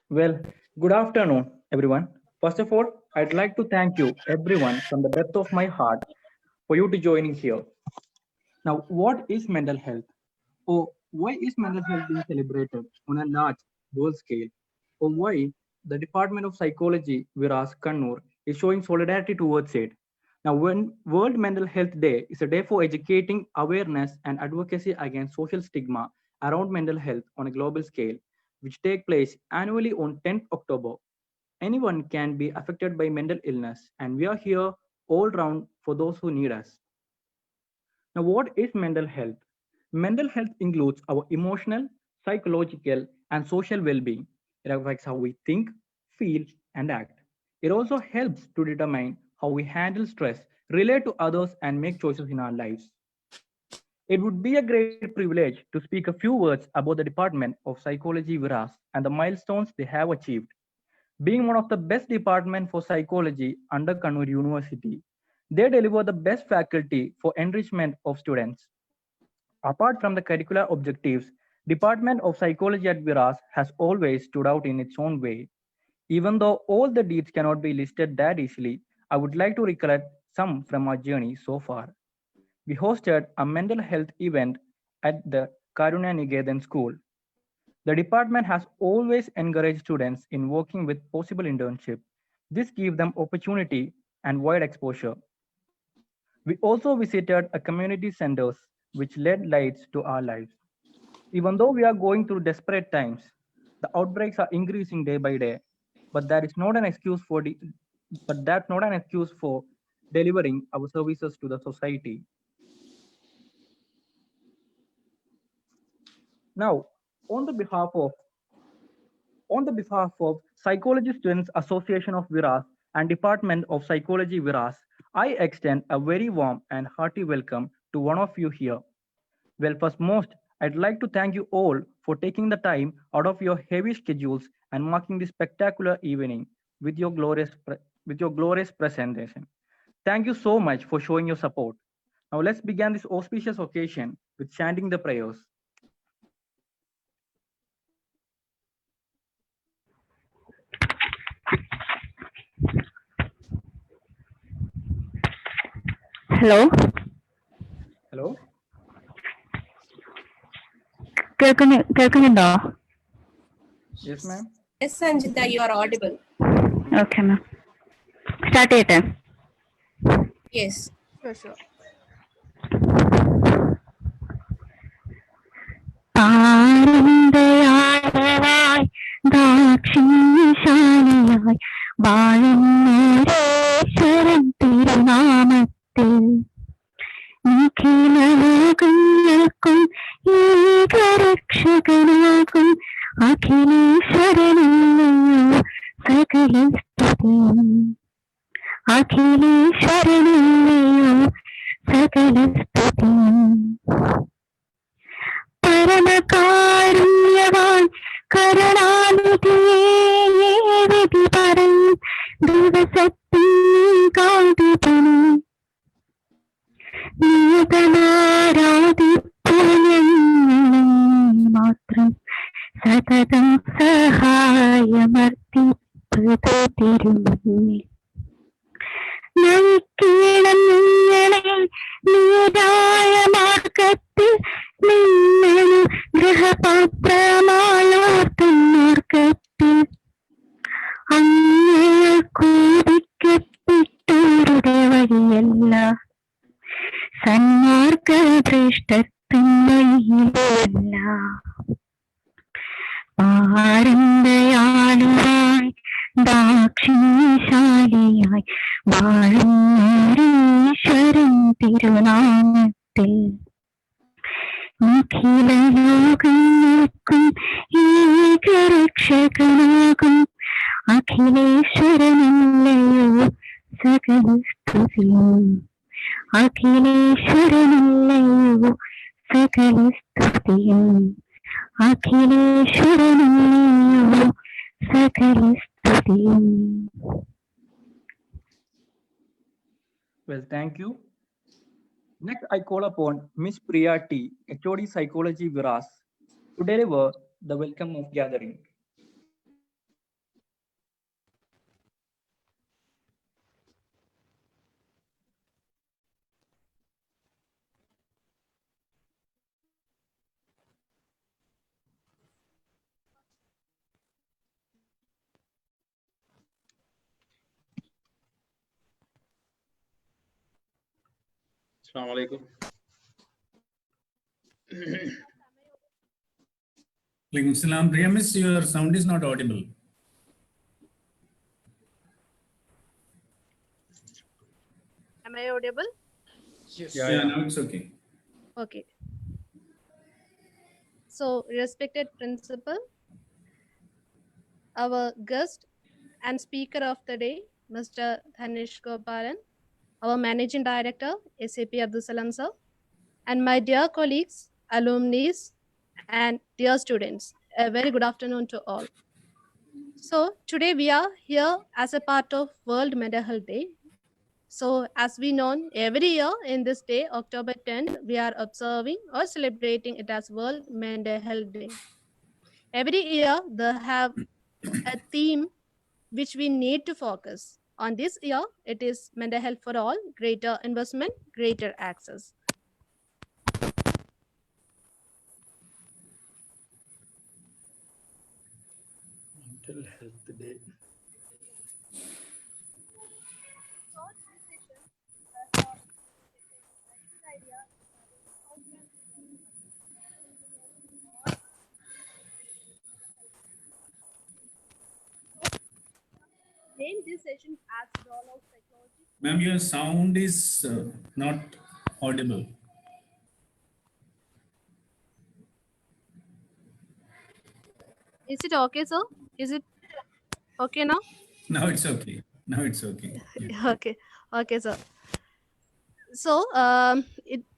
Well, good afternoon, everyone. First of all, I'd like to thank you, everyone, from the depth of my heart for you to joining here. Now, what is mental health? Or why is mental health being celebrated on a large world scale? Or why the Department of Psychology, Viras Kannur, is showing solidarity towards it? Now, when World Mental Health Day is a day for educating awareness and advocacy against social stigma around mental health on a global scale, which take place annually on 10th October. Anyone can be affected by mental illness, and we are here all round for those who need us. Now, what is mental health? Mental health includes our emotional, psychological, and social well being. It affects how we think, feel, and act. It also helps to determine how we handle stress, relate to others, and make choices in our lives. It would be a great privilege to speak a few words about the Department of Psychology Viras and the milestones they have achieved. Being one of the best departments for psychology under Kannur University, they deliver the best faculty for enrichment of students. Apart from the curricular objectives, Department of Psychology at Viras has always stood out in its own way. Even though all the deeds cannot be listed that easily, I would like to recollect some from our journey so far. We hosted a mental health event at the Karuna Nigetan School. The department has always encouraged students in working with possible internship. This gives them opportunity and wide exposure. We also visited a community centers which led lights to our lives. Even though we are going through desperate times, the outbreaks are increasing day by day, but that is not an excuse for but that's not an excuse for delivering our services to the society. Now, on the behalf of on the behalf of Psychology Students Association of Viras and Department of Psychology Viras, I extend a very warm and hearty welcome to one of you here. Well, first most, I'd like to thank you all for taking the time out of your heavy schedules and marking this spectacular evening with your with your glorious presentation. Thank you so much for showing your support. Now let's begin this auspicious occasion with chanting the prayers. Hello Hello? കേൾക്കുന്നുണ്ടോ? Yes, ma'am. Yes, Sanjita, you are audible. Okay ma'am, start ചെയ്യട്ടെ. Yes. Sure. പാരമ്പയാളവായി ദാക്ഷിണ്യശാലിയായി വാഴുന്നേശ്വരൻ തിരുനാമത്തിൽ നിഖിലലോകങ്ങൾക്കും ഏകരക്ഷകനാകും അഖിലേശ്വരനല്ലയോ സകല സ്തുതിയും. അഖിലേശ്വരനല്ലയോ സകല സ്തുതിയും. പരമകാരുണ്യവാൻ കരുണാനിധിയേ വിധി പറയും ദിവസത്തിൻ കാന്തിപണി നിയതനാരാധിപ്പുലങ്ങളെ മാത്രം സതതം സഹായമർത്തിപ്പതു തിരുമുന്നിൽ നയിക്കണം നിങ്ങളെ നീരായ മാർഗത്തിൽ നിന്നൊരു ഗൃഹപാത്രമായോർത്തന്മാർഗത്തിൽ അങ്ങേ കൂടിക്കെട്ടിട്ടൂരുടെ വഴിയല്ല സന്മാർഗഭ്രഷ്ടത്തിൻ വഴിയിലല്ല. പാരമ്പയാളുവായി ദാക്ഷിണ്യശാലിയായി വാഴുന്നീശ്വരൻ തിരുനാമത്തിൽ നിഖില ലോകങ്ങൾക്കും ഏകരക്ഷകനാകും അഖിലേശ്വരനല്ലയോ സകല സ്തുതിയും. അഖിലേശ്വരനല്ലയോ സകല സ്തുതിയും. അഖിലേശ്വരനല്ലയോ സകല സ്തുതിയും. Well, thank you. Next, I call upon Miss Priya T, HOD Psychology Viras, to deliver the welcome of gathering. Assalamu alaikum. Alaikum salam. Priya Miss, your sound is not audible. Am I audible? Yeah, now it's okay. Okay. So, respected principal, our guest and speaker of the day, Mr. Dhanish Gopalan, our managing director, SAP Abdul Salam sir, and my dear colleagues, alumni, and dear students, a very good afternoon to all. So, today we are here as a part of World Mental Health Day. So, as we know, every year in this day, October 10th, we are observing or celebrating it as World Mental Health Day. Every year, they have a theme which we need to focus on. This year, it is mental health for all, greater investment, greater access. Mental Health Day. Name this session as role of psychology. Ma'am, your sound is not audible. Is it okay, sir? Is it okay now? Now it's okay. Now it's okay. Yeah. Okay, sir. So,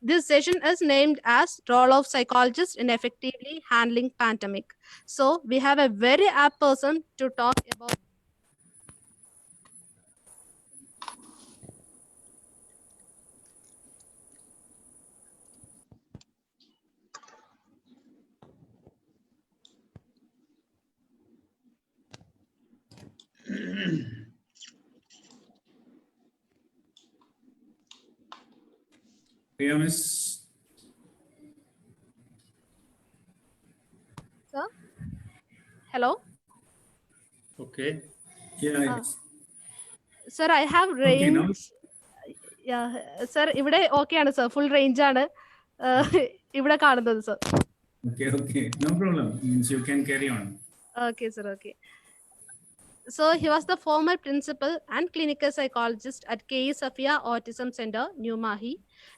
this session is named as role of psychologist in effectively handling pandemic. So, we have a very apt person to talk about. Priya Miss, Sir? Hello? Okay. yeah, it's Sir, I have okay now. range. Yeah, sir, ഇവിടെ okay ആണ് sir. Full range ആണ് ഇവിടെ കാണുന്നത് sir. Okay. No problem. Means you can carry on. Okay, sir. Okay. So he was the former principal and clinical psychologist at KE Safia Autism Center, New Mahi,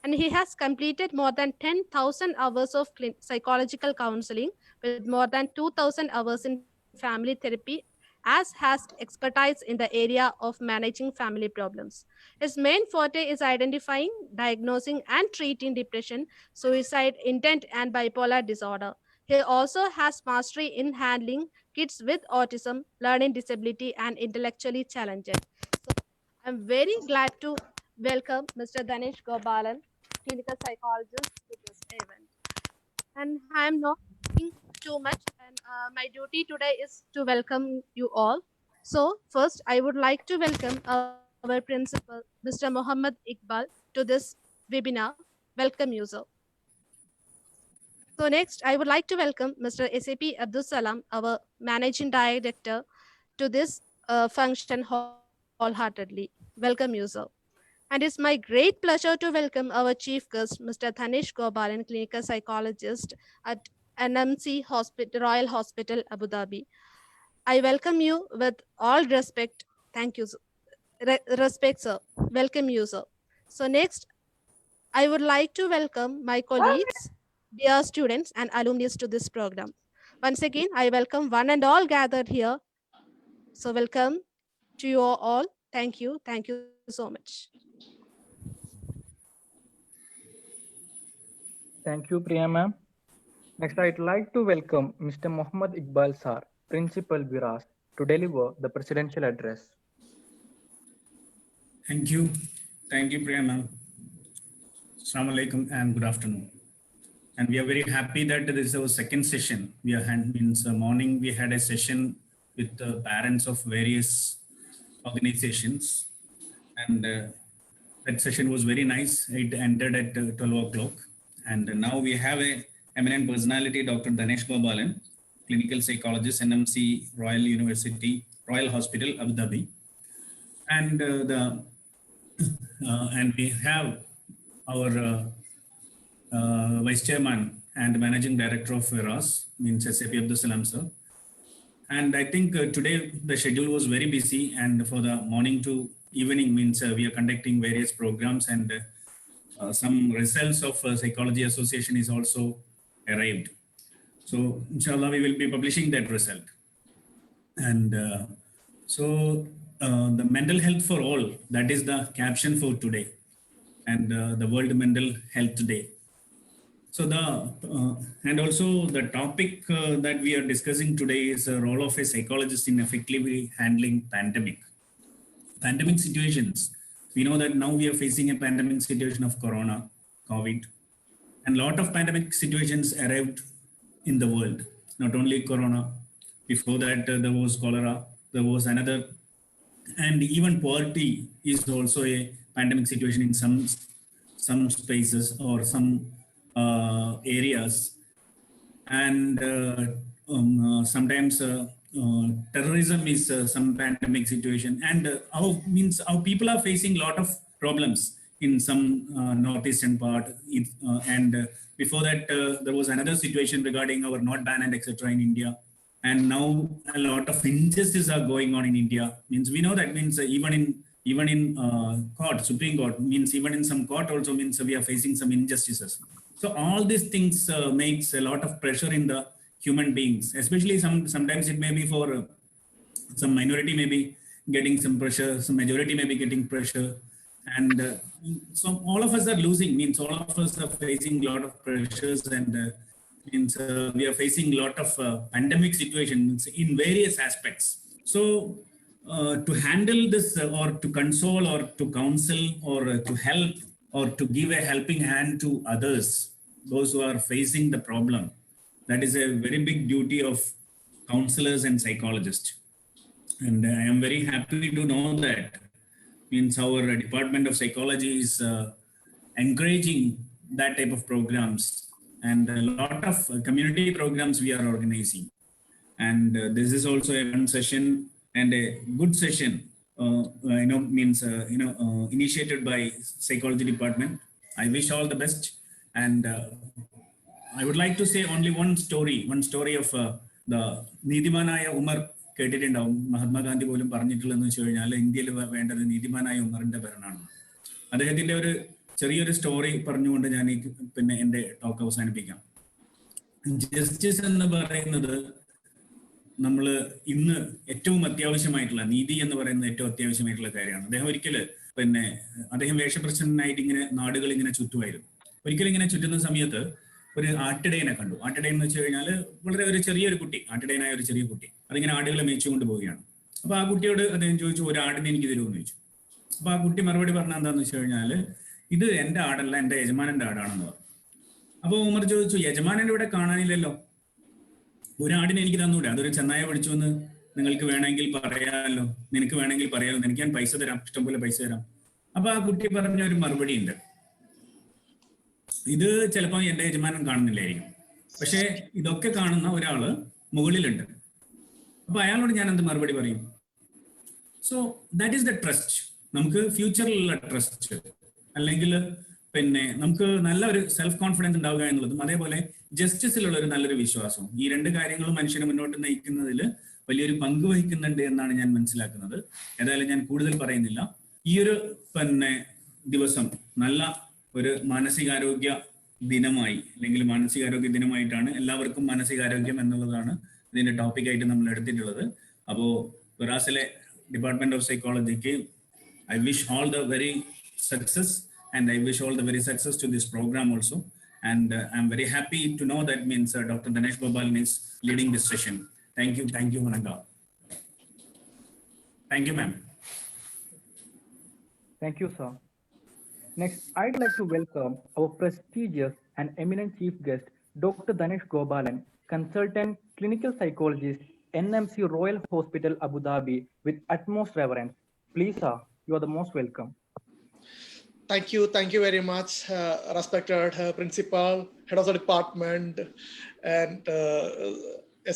and he has completed more than 10,000 hours of psychological counseling with more than 2,000 hours in family therapy, as has expertise in the area of managing family problems. His main forte is identifying, diagnosing, and treating depression, suicide, intent, and bipolar disorder. He also has mastery in handling kids with autism, learning disability, and intellectually challenged. So I'm very glad to welcome Mr. Dhanish Gopalan, clinical psychologist, to this event. And I'm not talking too much, and my duty today is to welcome you all. So first, I would like to welcome our principal, Mr. Mohammed Iqbal, to this webinar. Welcome you, sir. So next, I would like to welcome Mr. SAP Abdul Salam, our Managing Director, to this function wholeheartedly. Welcome you, sir. And it's my great pleasure to welcome our chief guest, Mr. Dhanish Gopalan, clinical psychologist at NMC Hospital, Royal Hospital, Abu Dhabi. I welcome you with all respect. Thank you, sir. Respect, sir. Welcome you, sir. So next, I would like to welcome my colleagues, dear students and alumni to this program. Once again, I welcome one and all gathered here. So welcome to you all. Thank you. Thank you so much. Thank you, Priya ma'am. Next, I'd like to welcome Mr. Mohammed Iqbal Sir, Principal Viras, to deliver the presidential address. Thank you. Thank you, Priya ma'am. Assalamu alaikum and good afternoon. And we are very happy that this is our second session. We are morning we had a session with the parents of various organizations, and that session was very nice. It ended at 12 o'clock, and now we have a eminent personality, Dr. Dhanish Gopalan, clinical psychologist, NMC Royal University, Royal Hospital, Abu Dhabi, and and we have our Vice Chairman and Managing Director of VERAS, means SAP Abdul Salam sir. And I think today the schedule was very busy, and for the morning to evening means we are conducting various programs, and some results of Psychology Association is also arrived. So inshallah, we will be publishing that result. And the mental health for all, that is the caption for today, and the World Mental Health Day. So and also the topic that we are discussing today is the role of a psychologist in effectively handling pandemic situations. We know that now we are facing a pandemic situation of Corona, COVID, and a lot of pandemic situations arrived in the world. Not only Corona, before that there was cholera, there was another, and even poverty is also a pandemic situation in some spaces or some areas, and sometimes terrorism is some pandemic situation, and how people are facing a lot of problems in some northeastern part. And before that, there was another situation regarding our not ban and etc. in India, and now a lot of injustices are going on in India. Means we know that means even in court, Supreme Court, means even in some court also means we are facing some injustices. So all these things makes a lot of pressure in the human beings, especially sometimes it may be for some minority may be getting some pressure, some majority may be getting pressure, and so all of us are losing, means all of us are facing a lot of pressures, and means we are facing a lot of pandemic situations in various aspects. So to handle this or to console or to counsel or to help or to give a helping hand to others, those who are facing the problem, that is a very big duty of counselors and psychologists. And I am very happy to know that means our Department of Psychology is encouraging that type of programs, and a lot of community programs we are organizing. And this is also a one session and a good session, initiated by Psychology Department. I wish all the best. And I would like to say only one story of the Nidhimanaya Umar. കേട്ടിട്ടുണ്ടാവും, മഹാത്മാഗാന്ധി പോലും പറഞ്ഞിട്ടുള്ളതെന്ന് വെച്ച് കഴിഞ്ഞാൽ ഇന്ത്യയിൽ വേണ്ടത് നീതിമാനായ ഉമറിന്റെ ഭരണമാണ്. അദ്ദേഹത്തിന്റെ ഒരു ചെറിയൊരു സ്റ്റോറി പറഞ്ഞുകൊണ്ട് ഞാൻ പിന്നെ എൻ്റെ ടോക്ക് അവസാനിപ്പിക്കാം. ജസ്റ്റിസ് എന്ന് പറയുന്നത് നമ്മൾ ഇന്ന് ഏറ്റവും അത്യാവശ്യമായിട്ടുള്ള, നീതി എന്ന് പറയുന്നത് ഏറ്റവും അത്യാവശ്യമായിട്ടുള്ള കാര്യമാണ്. അദ്ദേഹം വേഷപ്രച്ഛന്നനായിട്ട് ഇങ്ങനെ നാടുകൾ ഇങ്ങനെ ചുറ്റുമായിരുന്നു. ഒരിക്കലും ഇങ്ങനെ ചുറ്റുന്ന സമയത്ത് ഒരു ആട്ടിടയനെ കണ്ടു. ആട്ടിടയൻ എന്ന് വെച്ച് കഴിഞ്ഞാൽ വളരെ ഒരു ചെറിയൊരു കുട്ടി, ആട്ടിടയനായ ഒരു ചെറിയ കുട്ടി അതിങ്ങനെ ആടുകളെ മേയിച്ചുകൊണ്ട് പോവുകയാണ്. അപ്പൊ ആ കുട്ടിയോട് അദ്ദേഹം ചോദിച്ചു, ഒരു ആടിനെ എനിക്ക് തരുമെന്ന് ചോദിച്ചു. അപ്പൊ ആ കുട്ടി മറുപടി പറഞ്ഞ എന്താന്ന് വെച്ച് കഴിഞ്ഞാൽ, ഇത് എൻ്റെ ആടല്ല, എൻ്റെ യജമാനന്റെ ആടാണെന്ന് പറഞ്ഞു. അപ്പൊ ഉമർ ചോദിച്ചു, യജമാനന്റെ ഇവിടെ കാണാനില്ലല്ലോ, ഒരു ആടിനെ എനിക്ക് തന്നൂടെ, അതൊരു ചെന്നായ പിടിച്ചു എന്ന് നിങ്ങൾക്ക് വേണമെങ്കിൽ പറയാമല്ലോ, നിനക്ക് വേണമെങ്കിൽ പറയാമല്ലോ, എനിക്ക് ഞാൻ പൈസ തരാം, ഇഷ്ടംപോലെ പൈസ തരാം. അപ്പൊ ആ കുട്ടി പറഞ്ഞ ഒരു മറുപടി ഉണ്ട്, ഇത് ചിലപ്പോൾ എൻ്റെ യജമാനൻ കാണുന്നില്ലായിരിക്കും, പക്ഷെ ഇതൊക്കെ കാണുന്ന ഒരാള് മുകളിലുണ്ട്. അപ്പൊ അയാളോട് ഞാൻ എന്ത് മറുപടി പറയും? So that is the trust. നമുക്ക് ഫ്യൂച്ചറിലുള്ള ട്രസ്റ്റ്, അല്ലെങ്കിൽ പിന്നെ നമുക്ക് നല്ല ഒരു സെൽഫ് കോൺഫിഡൻസ് ഉണ്ടാവുക എന്നുള്ളതും, അതേപോലെ ജസ്റ്റിസിലുള്ള ഒരു നല്ലൊരു വിശ്വാസവും, ഈ രണ്ട് കാര്യങ്ങളും മനുഷ്യനെ മുന്നോട്ട് നയിക്കുന്നതിൽ വലിയൊരു പങ്ക് വഹിക്കുന്നുണ്ട് എന്നാണ് ഞാൻ മനസ്സിലാക്കുന്നത്. ഏതായാലും ഞാൻ കൂടുതൽ പറയുന്നില്ല. ഈ ഒരു ദിവസം നല്ല ഒരു മാനസികാരോഗ്യ ദിനമായി, അല്ലെങ്കിൽ മാനസികാരോഗ്യ ദിനമായിട്ടാണ് എല്ലാവർക്കും മാനസികാരോഗ്യം എന്നുള്ളതാണ് ഇതിന്റെ ടോപ്പിക്കായിട്ട് നമ്മൾ എടുത്തിട്ടുള്ളത്. അപ്പോൾ വെറാസിലെ ഡിപ്പാർട്ട്മെന്റ് ഓഫ് സൈക്കോളജിക്ക് I wish all the very success, and I wish all the very success to this program also. And I'm very happy to know that means Dr. Danesh Gopalan is leading this session. Thank you, Mananga. Thank you, ma'am. Thank you, sir. Next, I'd like to welcome our prestigious and eminent chief guest, Dr. Danesh Gopalan, consultant clinical psychologist, NMC Royal Hospital, Abu Dhabi, with utmost reverence. Please, sir, you are the most welcome. Thank you very much, respected principal, head of the department, and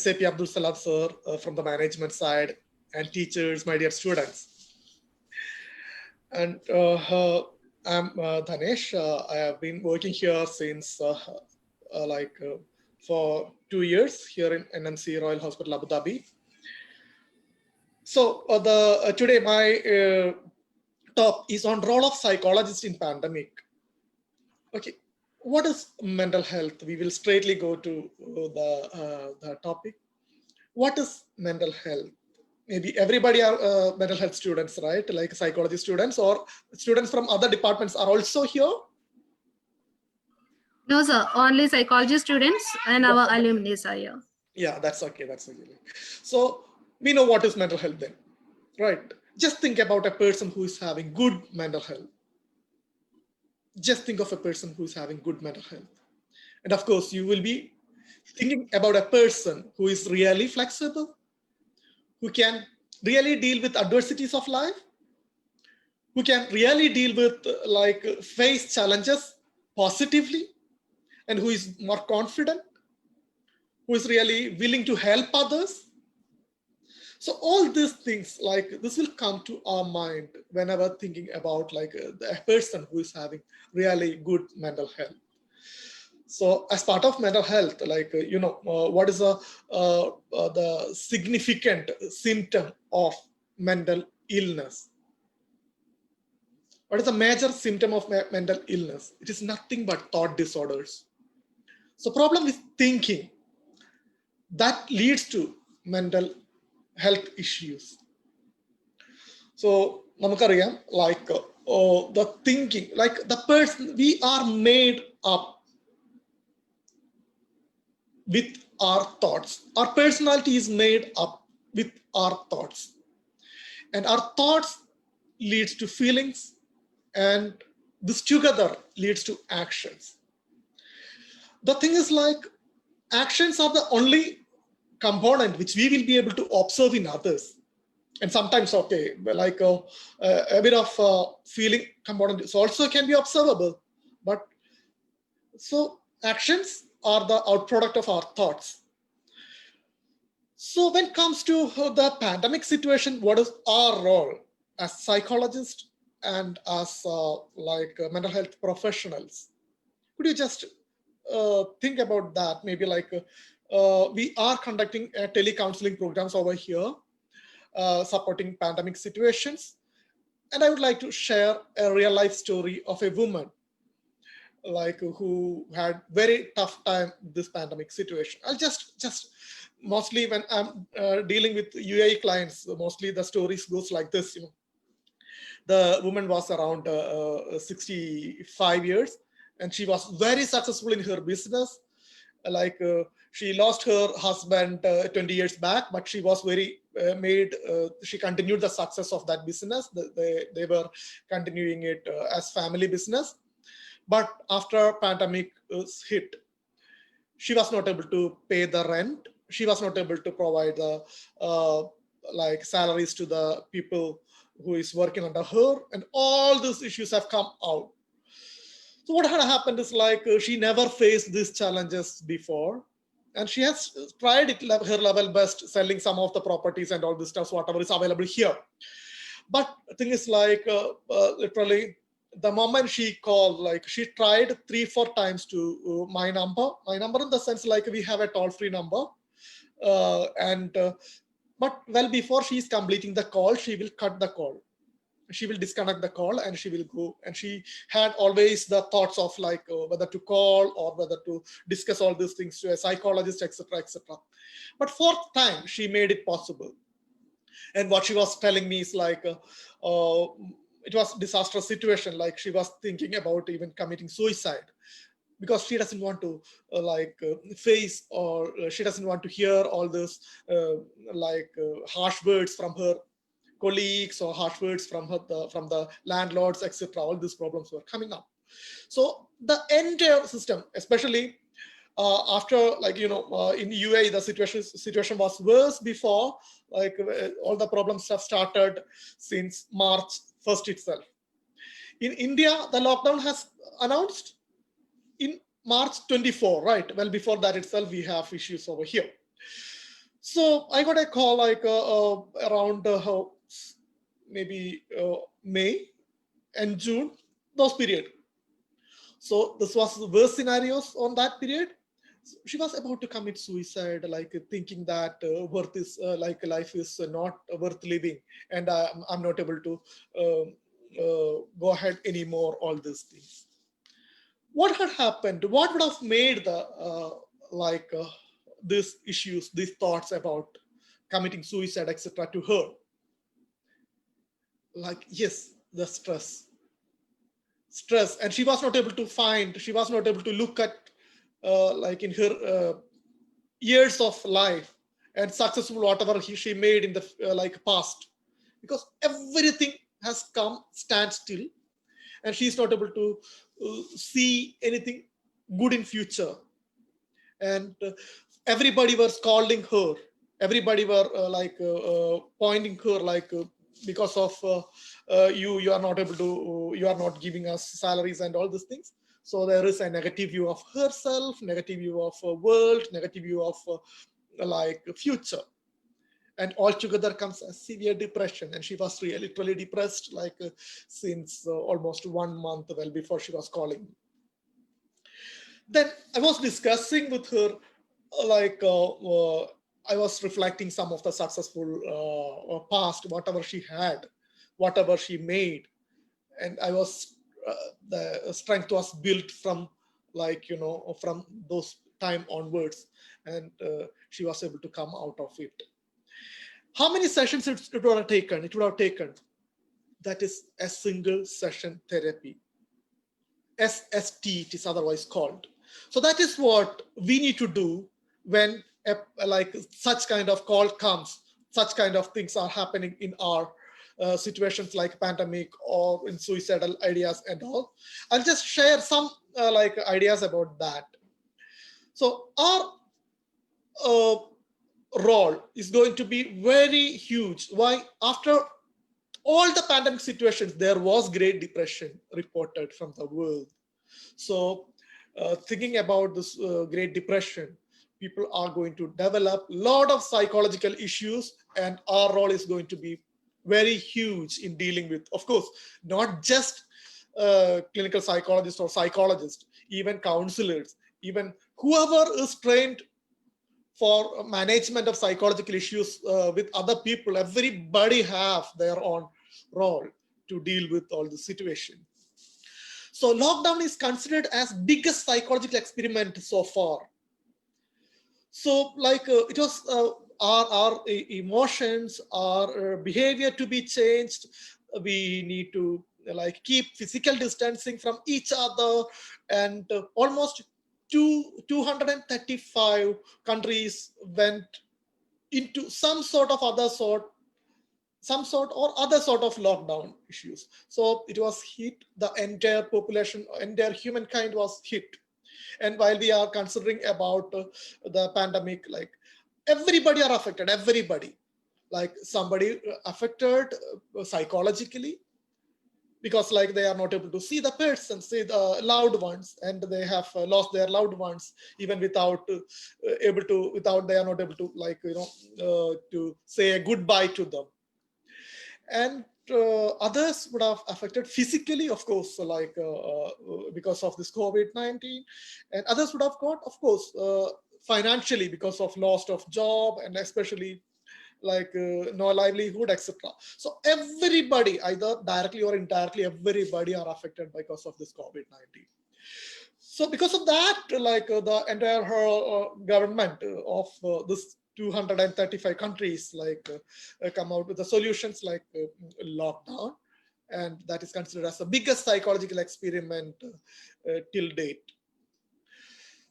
SAP Abdul Salam sir from the management side, and teachers, my dear students. And I'm Dhanesh. I have been working here since for 2 years here in NMC Royal Hospital Abu Dhabi. So today my talk is on role of psychologist in pandemic. Okay, what is mental health? We will straightly go to the topic. What is mental health? Maybe everybody are mental health students, right? Like psychology students or students from other departments are also here. No, sir. Only psychology students and our alumni are here. Yeah, that's okay. That's okay. So we know what is mental health then, right? Just think about a person who is having good mental health. Just think of a person who is having good mental health. And of course, you will be thinking about a person who is really flexible, who can really deal with adversities of life, who can really deal with face challenges positively, and who is more confident, who is really willing to help others. So all these things like this will come to our mind whenever thinking about a person who is having really good mental health. So as part of mental health, what is the significant symptom of mental illness? What is the major symptom of mental illness? It is nothing but thought disorders. So problem with thinking that leads to mental health issues. So namakariam the thinking, like the person, we are made up with our thoughts. Our personality is made up with our thoughts, and our thoughts leads to feelings, and this together leads to actions. The thing is actions are the only component which we will be able to observe in others. And sometimes, a bit of feeling component is also can be observable. But so actions are the outproduct of our thoughts. So when it comes to the pandemic situation, what is our role as psychologists and as mental health professionals? Could you just think about that? Maybe we are conducting telecounseling programs over here, supporting pandemic situations. And I would like to share a real life story of a woman who had very tough time this pandemic situation. I'll just mostly when I'm dealing with UAE clients, mostly the stories goes like this. The woman was around 65 years, and she was very successful in her business. She lost her husband 20 years back, but she was very she continued the success of that business. They were continuing it as family business. But after pandemic hit, she was not able to pay the rent. She was not able to provide the salaries to the people who is working under her, and all these issues have come out. So what had happened is she never faced these challenges before, and she has tried it her level best, selling some of the properties and all this stuff, whatever is available here. But the thing is literally the moment she called, she tried 3-4 times to my number in the sense we have a toll-free number, but well before she's completing the call, she will cut the call. She will disconnect the call and she will go. And she had always the thoughts of whether to call or whether to discuss all these things to a psychologist, etc., etc. But fourth time she made it possible. And what she was telling me is it was a disastrous situation. She was thinking about even committing suicide, because she doesn't want to face, or she doesn't want to hear all this harsh words from her colleagues or harsh words from the landlords, etc. All these problems were coming up. So the entire system, especially after in UAE, the situation was worse before. All the problems have started since March 1st itself. In India, the lockdown has announced in March 24, right? Well, before that itself, we have issues over here. So I got a call around maybe May and June those period. So this was the worst scenarios on that period. She was about to commit suicide, like thinking that worth is like life is not worth living, and I'm not able to go ahead anymore. All these things. What had happened? What would have made the these issues, these thoughts about committing suicide, etc., to her? Like, yes, the stress, and she was not able to find. She was not able to look at like in her years of life and successful whatever she made in the like past, because everything has come standstill, and she's not able to see anything good in future. And everybody was calling her, everybody were pointing her, like because of you are not able to, you are not giving us salaries and all these things. So there is a negative view of herself, negative view of world, negative view of like future, and altogether comes a severe depression. And she was really literally depressed, like since almost 1 month, well before she was calling. Then I was discussing with her, I was reflecting some of the successful past, whatever she had, whatever she made, and I was the strength was built from, like, you know, from those time onwards, and she was able to come out of it. How many sessions it would have taken? It would have taken, that is a single session therapy. SST it is otherwise called. So that is what we need to do when like such kind of call comes, such kind of things are happening in our situations like pandemic or in suicidal ideas and all. I'll just share some like ideas about that. So our role is going to be very huge. Why? After all the pandemic situations, there was Great Depression reported from the world. So thinking about this Great Depression, people are going to develop a lot of psychological issues, and our role is going to be very huge in dealing with, of course, not just clinical psychologists or psychologists, even counselors, even whoever is trained for management of psychological issues with other people. Everybody have their own role to deal with all the situation. So lockdown is considered as biggest psychological experiment so far. So like it was our emotions, our behavior to be changed. We need to like keep physical distancing from each other, and almost 235 countries went into some sort or other sort of lockdown issues. So it was hit, the entire population, entire humankind was hit. And while we are considering about the pandemic, like everybody are affected, everybody, like somebody affected psychologically, because like they are not able to see the person, see the loved ones, and they have lost their loved ones even without they are not able to, like, you know, to say a goodbye to them. And others would have affected physically, of course, like because of this COVID-19, and others would have got, of course, financially because of loss of job, and especially like no livelihood, etc. So everybody, either directly or indirectly, everybody are affected because of this COVID-19. So because of that, like the entire government of this 235 countries like come out with the solutions like lockdown, and that is considered as the biggest psychological experiment till date.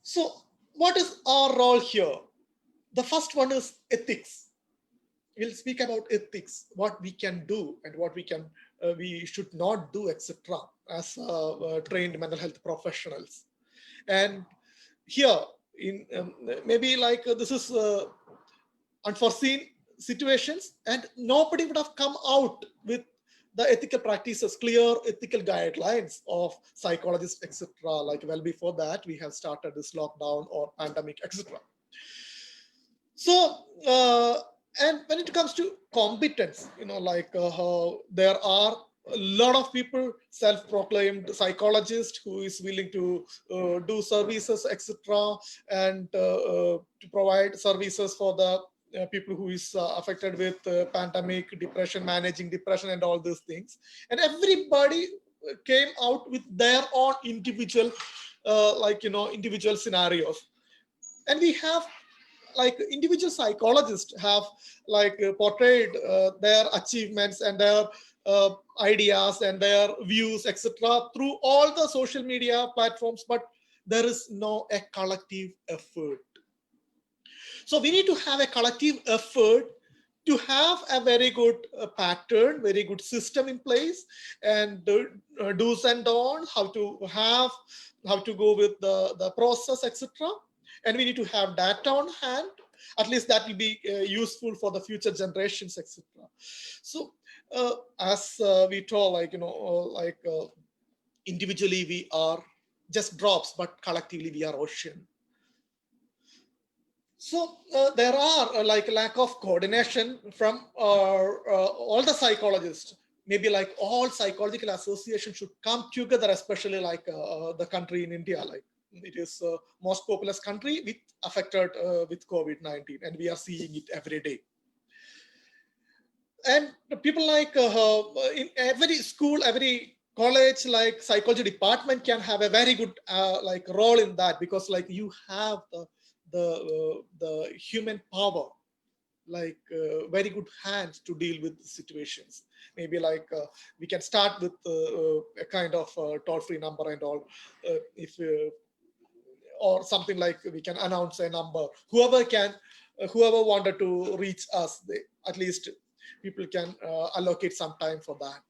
So what is our role here? The first one is ethics. We'll speak about ethics, what we can do and what we should not do, etc., as trained mental health professionals. And here in maybe like this is unforeseen situations, and nobody would have come out with the ethical practices, clear ethical guidelines of psychologists, etc. Like well before that, we have started this lockdown or pandemic, etc. So and when it comes to competence, you know, like there are a lot of people, self-proclaimed psychologist who is willing to do services, etc., and to provide services for the people who is affected with pandemic, depression, managing depression, and all these things. And everybody came out with their own individual, individual scenarios. And we have like individual psychologists have like portrayed their achievements and their ideas and their views, etc., through all the social media platforms, but there is no a collective effort. So we need to have a collective effort to have a very good pattern, very good system in place, and do's and don'ts, how to go with the process, etc. And we need to have data on hand. At least that will be useful for the future generations, etc. So as we told, individually we are just drops, but collectively we are ocean. So there are like lack of coordination from all the psychologists. Maybe like all psychological associations should come together, especially like the country in India, like it is most populous country with affected with COVID-19, and we are seeing it every day. And people like in every school, every college, like psychology department can have a very good like role in that, because like you have the human power, like very good hands to deal with the situations. Maybe like we can start with a kind of toll-free number and all, if or something like we can announce a number. Whoever wanted to reach us, at least people can allocate some time for that.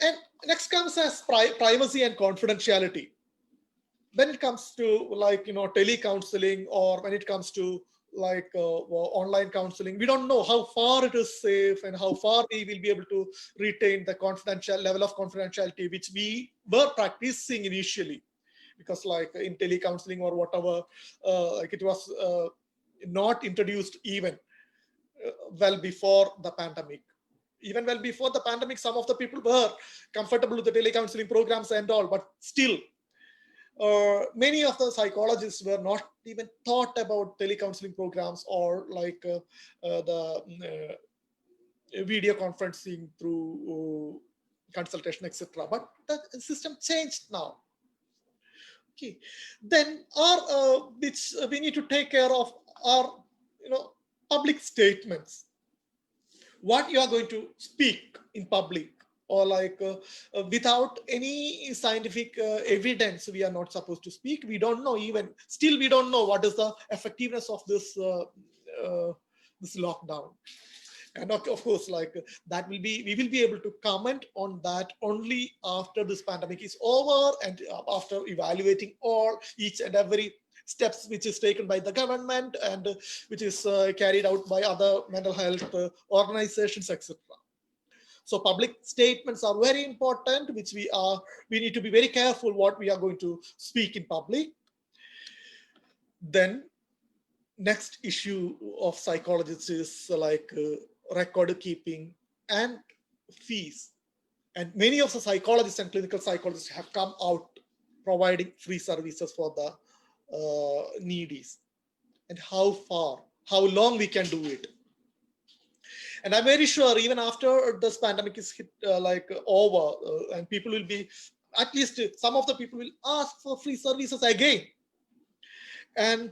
And next comes as privacy and confidentiality. When it comes to like telecounseling, or when it comes to like online counseling, we don't know how far it is safe and how far we will be able to retain the confidential level of confidentiality which we were practicing initially. Because like in telecounseling or whatever, like it was not introduced even well before the pandemic. Even well before the pandemic, some of the people were comfortable with the telecounseling programs and all, but still many of the psychologists were not even thought about telecounseling programs or like the video conferencing through consultation, etc. But the system changed now. Okay, then our which we need to take care of are public statements. What you are going to speak in public, or like without any scientific evidence, we are not supposed to speak. We don't know, even still we don't know what is the effectiveness of this this lockdown. And of course, like that will be, we will be able to comment on that only after this pandemic is over, and after evaluating each and every steps which is taken by the government and which is carried out by other mental health organizations, etc. So public statements are very important, which we need to be very careful what we are going to speak in public. Then next issue of psychologists is like record keeping and fees. And many of the psychologists and clinical psychologists have come out providing free services for the needies. And how long we can do it. And I'm very sure even after this pandemic is hit, over, and people will be, at least some of the people will ask for free services again. And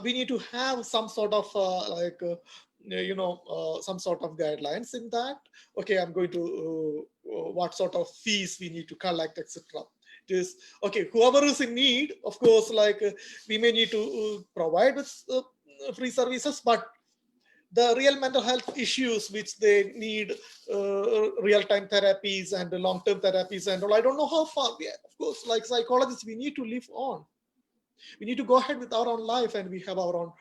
we need to have some sort of some sort of guidelines in that. Okay, I'm going to what sort of fees we need to collect, etc. It is okay. Whoever is in need, of course, like we may need to provide with free services, but the real mental health issues which they need real-time therapies and long-term therapies and all, I don't know how far. Of course, like psychologists, we need to live on. We need to go ahead with our own life, and we have our own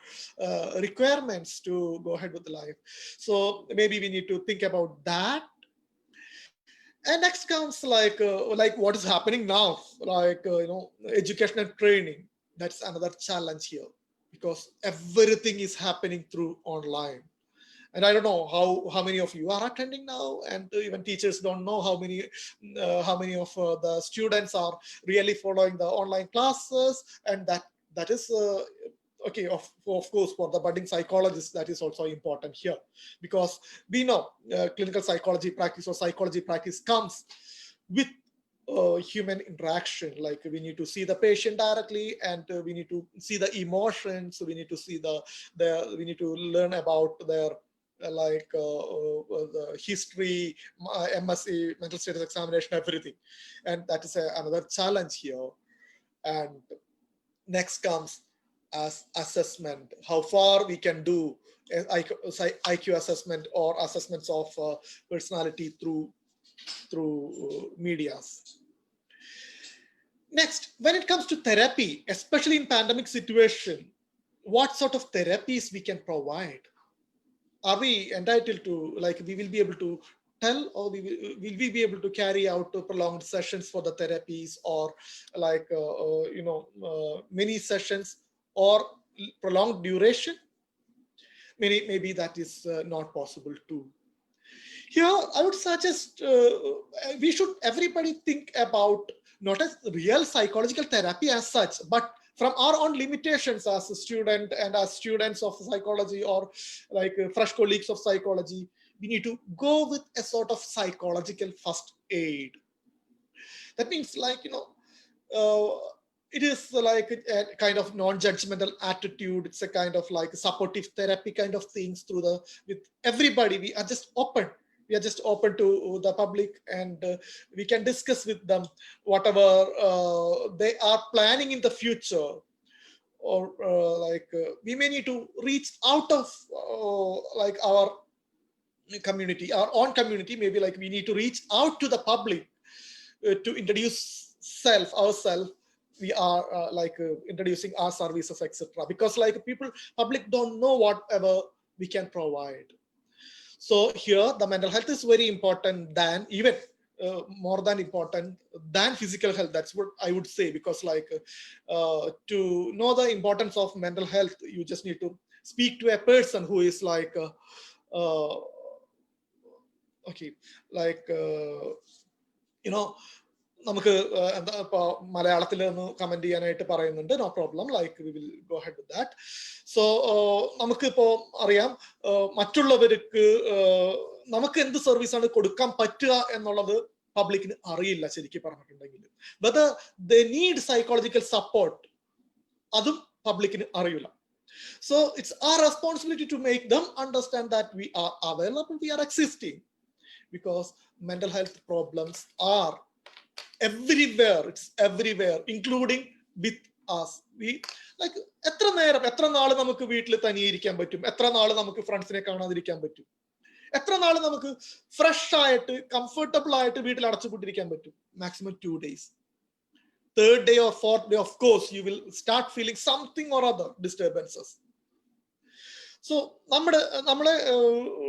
requirements to go ahead with the life. So maybe we need to think about that. And next comes like what is happening now, like education and training. That's another challenge here, because everything is happening through online. And I don't know how many of you are attending now, and even teachers don't know how many of the students are really following the online classes, and that is okay. Of course, for the budding psychologists, that is also important here, because we know clinical psychology practice or psychology practice comes with human interaction. Like, we need to see the patient directly, and we need to see the emotions. We need to see we need to learn about their the history, MSc, mental status examination, everything. And that is another challenge here. And next comes as assessment, how far we can do IQ assessment or assessments of personality through medias. Next, when it comes to therapy, especially in pandemic situation, what sort of therapies we can provide? Are we entitled to, like, we will be able to tell, or will we be able to carry out prolonged sessions for the therapies, or like many sessions or prolonged duration? Maybe that is not possible too. Here, I would suggest everybody think about not as real psychological therapy as such, but from our own limitations as a student and as students of psychology, or like fresh colleagues of psychology, we need to go with a sort of psychological first aid. That means, like, it is like a kind of non-judgmental attitude. It's a kind of like supportive therapy kind of things with everybody. We are just open. We are just open to the public, and we can discuss with them whatever they are planning in the future. Or we may need to reach out of like our community, our own community. Maybe like we need to reach out to the public to introduce ourselves. We are introducing our services, etc. Because like public don't know whatever we can provide. So here, the mental health is very important than even more than important than physical health. That's what I would say, because like to know the importance of mental health, you just need to speak to a person who is like okay, like നമുക്ക് എന്താ ഇപ്പൊ മലയാളത്തിൽ ഒന്ന് comment ചെയ്യാനായിട്ട് പറയുന്നുണ്ട്. No problem, like we will go ahead with that. So നമുക്കിപ്പോ അറിയാം മറ്റുള്ളവർക്ക് നമുക്ക് എന്ത് സർവീസാണ് കൊടുക്കാൻ പറ്റുക എന്നുള്ളത് പബ്ലിക്കിന് അറിയില്ല ശരിക്കും പറഞ്ഞിട്ടുണ്ടെങ്കിൽ. Whether they need psychological support, അതും പബ്ലിക്കിന് അറിയില്ല. So it's our responsibility to make them understand that we are available, we are existing, because mental health problems are everywhere. It's everywhere, including with us. We like എത്ര നാള് നമുക്ക് വീട്ടിൽ തനിയിരിക്കാൻ പറ്റും? എത്ര നാള് നമുക്ക് ഫ്രണ്ട്സിനെ കാണാതിരിക്കാൻ പറ്റും? എത്ര നാള് നമുക്ക് ഫ്രഷ് ആയിട്ട് കംഫർട്ടബിൾ ആയിട്ട് വീട്ടിൽ അടച്ചുപൂട്ടിരിക്കാൻ പറ്റും? Maximum 2 days. Third day or fourth day, of course, you will start feeling something or other disturbances. So നമ്മളെ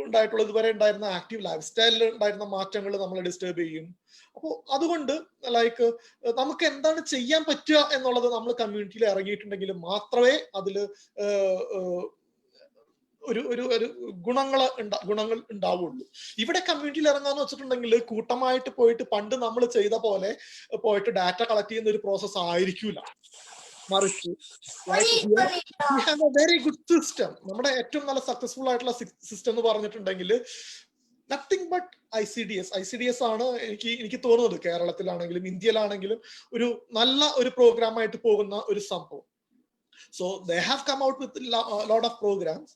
ഉണ്ടായിട്ടുള്ള ഇതുവരെ ഉണ്ടായിരുന്ന ആക്റ്റീവ് ലൈഫ് സ്റ്റൈലിൽ ഉണ്ടായിരുന്ന മാറ്റങ്ങൾ നമ്മളെ ഡിസ്റ്റർബ് ചെയ്യും. അപ്പോൾ അതുകൊണ്ട് ലൈക്ക് നമുക്ക് എന്താണ് ചെയ്യാൻ പറ്റുക എന്നുള്ളത് നമ്മൾ കമ്മ്യൂണിറ്റിയിൽ ഇറങ്ങിയിട്ടുണ്ടെങ്കിൽ മാത്രമേ അതിൽ ഒരു ഗുണങ്ങൾ ഉണ്ടാവുള്ളൂ. ഇവിടെ കമ്മ്യൂണിറ്റിയിൽ ഇറങ്ങാന്ന് വെച്ചിട്ടുണ്ടെങ്കിൽ കൂട്ടമായിട്ട് പോയിട്ട് പണ്ട് നമ്മൾ ചെയ്ത പോലെ പോയിട്ട് ഡാറ്റ കളക്ട് ചെയ്യുന്ന ഒരു പ്രോസസ് ആയിരിക്കില്ല. മറിച്ച് വെരി ഗുഡ് സിസ്റ്റം. നമ്മുടെ ഏറ്റവും നല്ല സക്സസ്ഫുൾ ആയിട്ടുള്ള സിസ്റ്റം എന്ന് പറഞ്ഞിട്ടുണ്ടെങ്കിൽ നത്തിങ് ബട്ട് ICDS ആണ് എനിക്ക് തോന്നുന്നത്. കേരളത്തിലാണെങ്കിലും ഇന്ത്യയിലാണെങ്കിലും ഒരു നല്ല ഒരു പ്രോഗ്രാം ആയിട്ട് പോകുന്ന ഒരു സംഭവം. So they have come out with lot of programmes.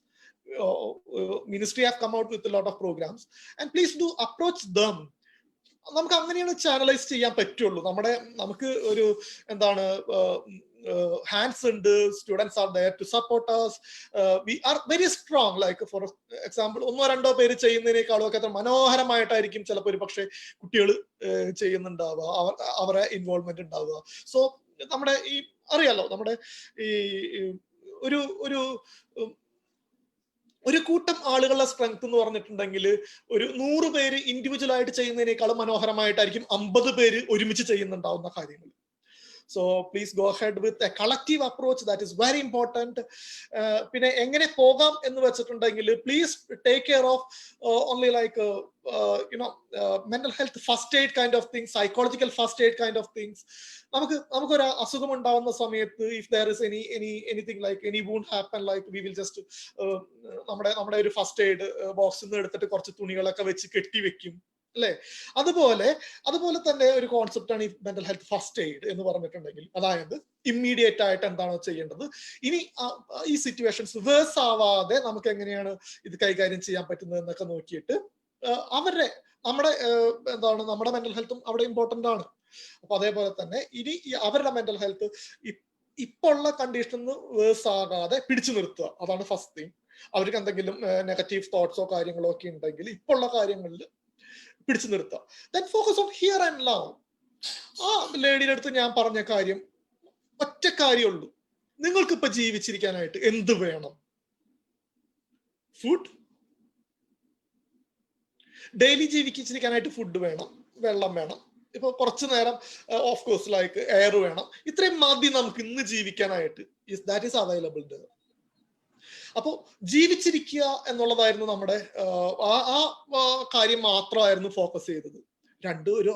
Ministry have come out with a lot of programs, and please do approach them. നമുക്ക് അങ്ങനെയാണ് ചാനലൈസ് ചെയ്യാൻ പറ്റുള്ളൂ. നമുക്ക് ഒരു എന്താണ് ഹാൻഡ്സ് ഉണ്ട്, students are there to support us. We are very strong. Like for example 1-2 പേര് ചെയ്യുന്നതിനേക്കാളും ഒക്കെ മനോഹരമായിട്ടായിരിക്കും ചിലപ്പോൾ ഒരു പക്ഷേ കുട്ടികൾ ചെയ്യുന്നുണ്ടാവുക, അവരെ ഇൻവോൾവ്മെന്റ് ഉണ്ടാവുക. സോ നമ്മുടെ ഈ അറിയാലോ, നമ്മുടെ ഈ ഒരു കൂട്ടം ആളുകളുടെ സ്ട്രെങ്ത് എന്ന് പറഞ്ഞിട്ടുണ്ടെങ്കിൽ ഒരു 100 പേര് ഇൻഡിവിജ്വൽ ആയിട്ട് ചെയ്യുന്നതിനേക്കാളും മനോഹരമായിട്ടായിരിക്കും 50 പേര് ഒരുമിച്ച് ചെയ്യുന്നുണ്ടാവുന്ന കാര്യങ്ങൾ. So please go ahead with a collective approach. That is very important. പിന്നെ എങ്ങനെ പോകാം എന്ന് വെച്ചിട്ടുണ്ടെങ്കിൽ please take care of only like mental health first aid kind of things, psychological first aid kind of things. നമുക്കൊരു അസുഖം ഉണ്ടാവുന്ന സമയത്ത് if there is anything like any wound happen, like we will just നമ്മുടെ ഒരു first aid ബോക്സിൽ നിന്ന് എടുത്തിട്ട് കുറച്ച് തുണികളൊക്കെ വെച്ച് കെട്ടി വെക്കും അല്ലെ. അതുപോലെ തന്നെ ഒരു കോൺസെപ്റ്റ് ആണ് ഈ മെന്റൽ ഹെൽത്ത് ഫസ്റ്റ് എയ്ഡ് എന്ന് പറഞ്ഞിട്ടുണ്ടെങ്കിൽ, അതായത് ഇമ്മീഡിയറ്റ് ആയിട്ട് എന്താണോ ചെയ്യേണ്ടത്, ഇനി ഈ സിറ്റുവേഷൻസ് വേഴ്സ് ആവാതെ നമുക്ക് എങ്ങനെയാണ് ഇത് കൈകാര്യം ചെയ്യാൻ പറ്റുന്നത് എന്നൊക്കെ നോക്കിയിട്ട് നമ്മുടെ മെന്റൽ ഹെൽത്തും അവിടെ ഇമ്പോർട്ടന്റ് ആണ്. അപ്പൊ അതേപോലെ തന്നെ ഇനി അവരുടെ മെന്റൽ ഹെൽത്ത് ഇപ്പൊ ഉള്ള കണ്ടീഷനിൽ നിന്ന് വേഴ്സ് ആകാതെ പിടിച്ചു നിർത്തുക, അതാണ് ഫസ്റ്റ് തിങ്. അവർക്ക് എന്തെങ്കിലും നെഗറ്റീവ് തോട്ട്സോ കാര്യങ്ങളോ ഒക്കെ ഉണ്ടെങ്കിൽ ഇപ്പോൾ ഉള്ള കാര്യങ്ങളിൽ പിടിച്ചു നിർത്തുക. Then focus on here and now. ആ ലേഡിയുടെ അടുത്ത് ഞാൻ പറഞ്ഞ കാര്യം ഒറ്റ കാര്യമുള്ളൂ, നിങ്ങൾക്ക് ഇപ്പൊ ജീവിച്ചിരിക്കാനായിട്ട് എന്ത് വേണം? ഫുഡ്. ഡെയിലി ജീവിച്ചിരിക്കാനായിട്ട് ഫുഡ് വേണം, വെള്ളം വേണം, ഇപ്പൊ കുറച്ചു നേരം ഓഫ് കോഴ്സ് ലൈക്ക് എയർ വേണം. ഇത്രയും മതി നമുക്ക് ഇന്ന് ജീവിക്കാനായിട്ട്. That is available. അപ്പോ ജീവിച്ചിരിക്കുക എന്നുള്ളതായിരുന്നു നമ്മുടെ ആ കാര്യം മാത്രമായിരുന്നു ഫോക്കസ് ചെയ്തത്.